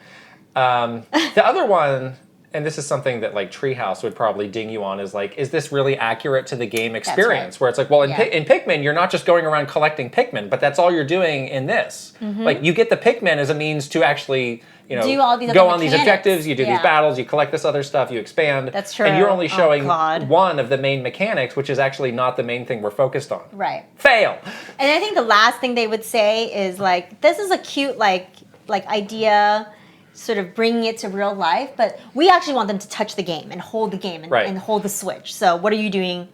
The other one and this is something that like Treehouse would probably ding you on, is like, is this really accurate to the game experience? Right. Where it's like, well, in Pikmin, you're not just going around collecting Pikmin, but that's all you're doing in this. Like, you get the Pikmin as a means to actually, you know, go on these objectives, you do these battles, you collect this other stuff, you expand. That's true. And you're only showing one of the main mechanics, which is actually not the main thing we're focused on. Right. Fail. And I think the last thing they would say is like, this is a cute like idea, sort of bringing it to real life, but we actually want them to touch the game and hold the game and hold the Switch. So what are you doing?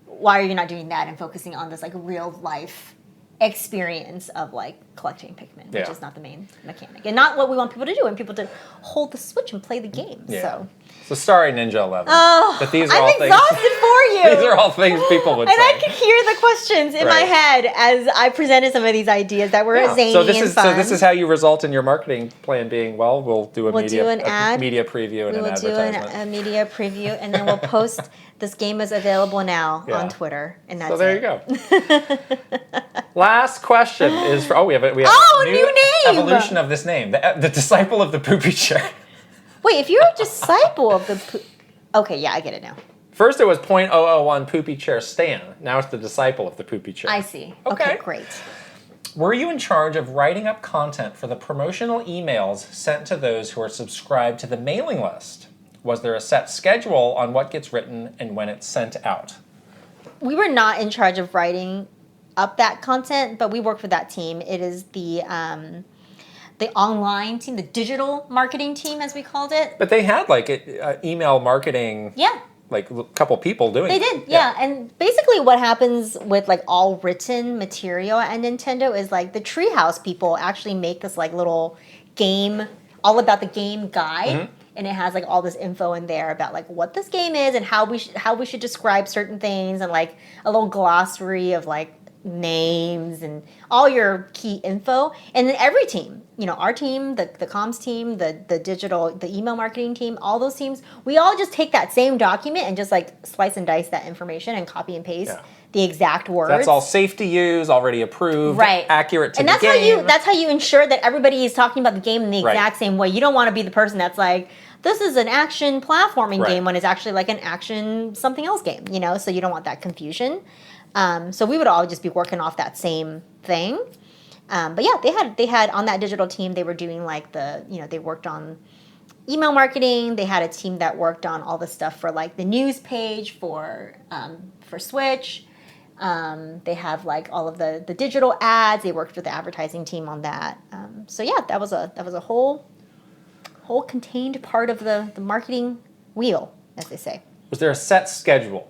Why are you not doing that and focusing on this like real life experience of like collecting Pikmin, which is not the main mechanic and not what we want people to do. And people to hold the Switch and play the game. So sorry, Ninja 11. Oh, but these are I'm all exhausted for you. These are all things people would say. And I could hear the questions in my head as I presented some of these ideas that were zany and fun. So this is how you result in your marketing plan being, well, we'll do a media preview and an advertisement. We'll do a media preview, and then we'll post this game is available now on Twitter. And that's there you go. Last question is for, we have a new name! Evolution of this name, the Disciple of the Poopy Chair. Wait, if you're a disciple of the okay, yeah, I get it now. First it was .001 Poopy Chair Stan. Now it's the Disciple of the Poopy Chair. I see. Okay, great. Were you in charge of writing up content for the promotional emails sent to those who are subscribed to the mailing list? Was there a set schedule on what gets written and when it's sent out? We were not in charge of writing up that content, but we worked with that team. It is the online team, the digital marketing team, as we called it. But they had like email marketing. Yeah. Like a couple people doing it. They did, yeah. And basically what happens with like all written material at Nintendo is like the Treehouse people actually make this like little game, all about the game guide. And it has like all this info in there about like what this game is and how we should describe certain things, and like a little glossary of like names and all your key info. And then every team, you know, our team, the comms team, the digital, the email marketing team, all those teams, we all just take that same document and just like slice and dice that information and copy and paste the exact words. That's all safe to use, already approved, accurate to the game. That's how you ensure that everybody is talking about the game in the exact same way. You don't want to be the person that's like, this is an action platforming game when it's actually like an action something else game, you know? So you don't want that confusion. So we would all just be working off that same thing. But yeah, they had on that digital team, they were doing like they worked on email marketing. They had a team that worked on all the stuff for like the news page for Switch. They have like all of the digital ads. They worked with the advertising team on that. So yeah, that was a whole contained part of the marketing wheel, as they say. Was there a set schedule?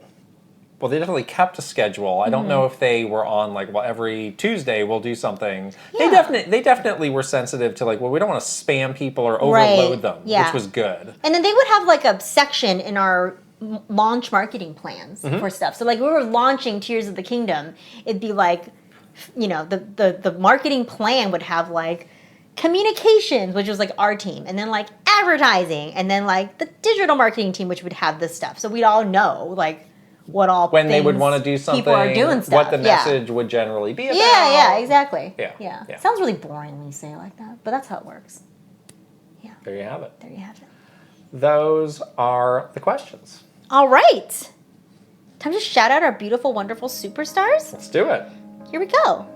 Well, they definitely kept a schedule. I don't know if they were on like, well, every Tuesday we'll do something. Yeah. They definitely were sensitive to like, well, we don't want to spam people or overload them, which was good. And then they would have like a section in our launch marketing plans for stuff. So like we were launching Tears of the Kingdom, it'd be like, you know, the marketing plan would have like communications, which was like our team, and then like advertising, and then like the digital marketing team, which would have this stuff. So we'd all know like what all when they would want to do something, people are doing stuff. What the message would generally be about. Yeah, exactly. Yeah. It sounds really boring when you say it like that, but that's how it works. Yeah. There you have it. Those are the questions. All right. Time to shout out our beautiful, wonderful superstars. Let's do it. Here we go.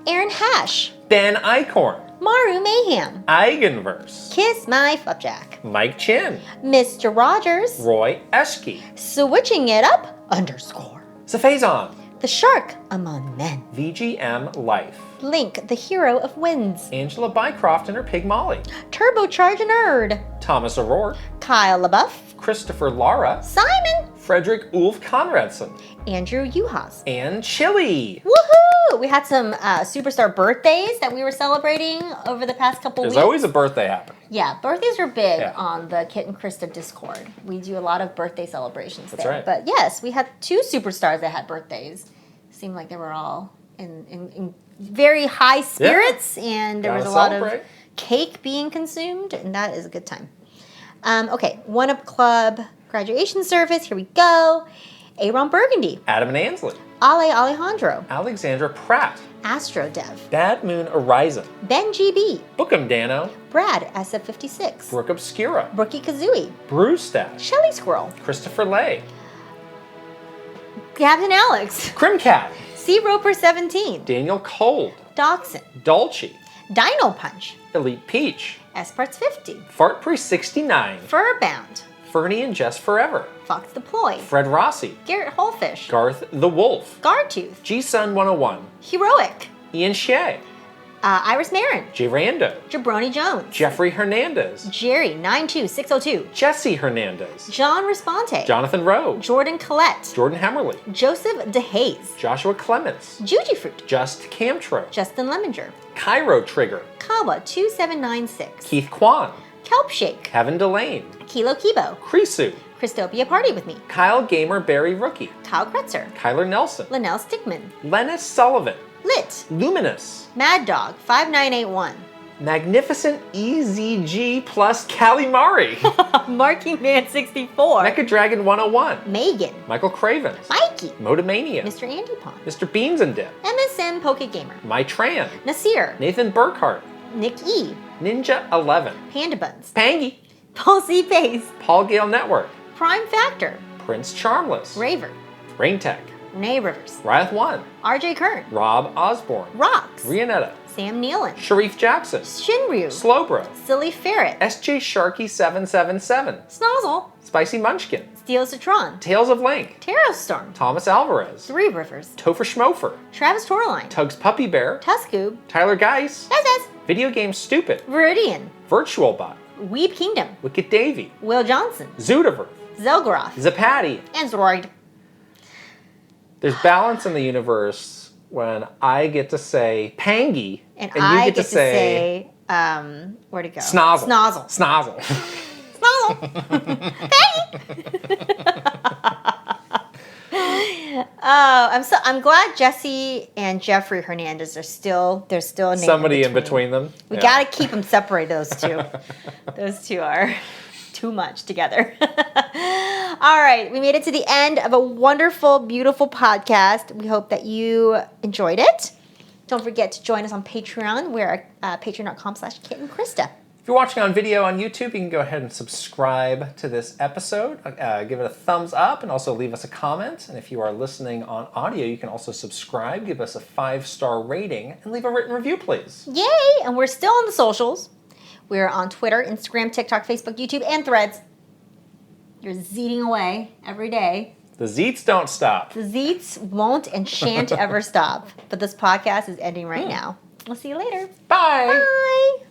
Aaron Hash. Ben Eichhorn. Maru Mayhem. Eigenverse. Kiss My Flapjack. Mike Chin. Mr. Rogers. Roy Eschke. Switching It Up _ Safazon. The Shark Among Men. VGM Life. Link, the Hero of Winds. Angela Bycroft and her pig Molly. Turbocharge Nerd. Thomas O'Rourke. Kyle LaBeouf. Christopher Lara. Simon. Frederick Ulf Conradson. Andrew Uhas. And Chili. Woohoo! We had some superstar birthdays that we were celebrating over the past couple weeks. There's always a birthday happening. Yeah, birthdays are big on the Kit and Krysta Discord. We do a lot of birthday celebrations there. Right. But yes, we had 2 superstars that had birthdays. Seemed like they were all in very high spirits, and there was a lot of cake being consumed, and that is a good time. Okay, One Up Club graduation service. Here we go. Aaron Burgundy. Adam and Ansley. Ale Alejandro. Alexandra Pratt. Astrodev. Bad Moon Horizon. Ben GB. Bookem Dano. Brad SF56. Brooke Obscura. Brookie Kazooie. Brewstash. Shelly Squirrel. Christopher Lay. Captain Alex. Crimcat. C Roper 17. Daniel Cold. Dachshund. Dolce. Dino Punch. Elite Peach. Sparts 50. Fart Priest 69. Furbound. Fernie and Jess Forever. Fox Deploy. Fred Rossi. Garrett Holfish. Garth the Wolf. Guardtooth. G-Sun 101. Heroic. Ian Shea. Iris Marin. J. Rando. Jabroni Jones. Jeffrey Hernandez. Jerry 92602. Jesse Hernandez. John Responte. Jonathan Rowe. Jordan Collette. Jordan Hemmerly. Joseph DeHaze. Joshua Clements. Juji Fruit. Just Camtro. Justin Lemminger. Cairo Trigger. Kawa 2796. Keith Kwan. Kelp Shake. Kevin Delane. Kilo Kibo. Krisu. Christopia Party With Me. Kyle Gamer Barry Rookie. Kyle Kretzer. Kyler Nelson. Linnell Stickman. Lennis Sullivan. Lit. Luminous. Mad Dog 5981. Magnificent EZG plus Calimari. Marky Man 64. Mecha Dragon 101. Megan. Michael Cravens. Mikey. Motomania. Mr. Andy Pond. Mr. Beans and Dip. MSN Poke Gamer. My Tran. Nasir. Nathan Burkhart. Nick E. Ninja 11. Panda Buns. Pangy. Paul C. Pace. Paul Gale Network. Prime Factor. Prince Charmless. Raver. Rain Tech. Renee Rivers. Ryath 1. RJ Kern. Rob Osborne. Rocks. Rianetta. Sam Nealon. Sharif Jackson. Shinryu. Slowbro. Silly Ferret. SJ Sharky 777. Snozzle. Spicy Munchkin. Steel Citron. Tales of Link. Tarot Storm. Thomas Alvarez. Three Rivers. Topher Schmofer. Travis Torline. Tugs Puppy Bear. Tuskoob. Tyler Geis. Zez. Video Game Stupid. Viridian. Virtual Bot. Weeb Kingdom. Wicked Davy. Will Johnson. Zootiver. Zelgaroth. Zapati. And Zroid. There's balance in the universe when I get to say Pangy And you I get to say where'd it go? Snozzle. Snozzle. Snozzle. Snozzle. Oh, I'm glad Jesse and Jeffrey Hernandez are still a name Somebody in between them. We gotta keep them separated, those two. Those two are too much together. All right, we made it to the end of a wonderful, beautiful podcast. We hope that you enjoyed it. Don't forget to join us on Patreon. We're patreon.com/Kit and Krysta. If you're watching on video on YouTube, you can go ahead and subscribe to this episode. Give it a thumbs up and also leave us a comment. And if you are listening on audio, you can also subscribe, give us a 5-star rating, and leave a written review, please. Yay! And we're still on the socials. We're on Twitter, Instagram, TikTok, Facebook, YouTube, and Threads. You're zeeting away every day. The Zeets don't stop. The Zeets won't and shan't ever stop. But this podcast is ending right now. We'll see you later. Bye. Bye.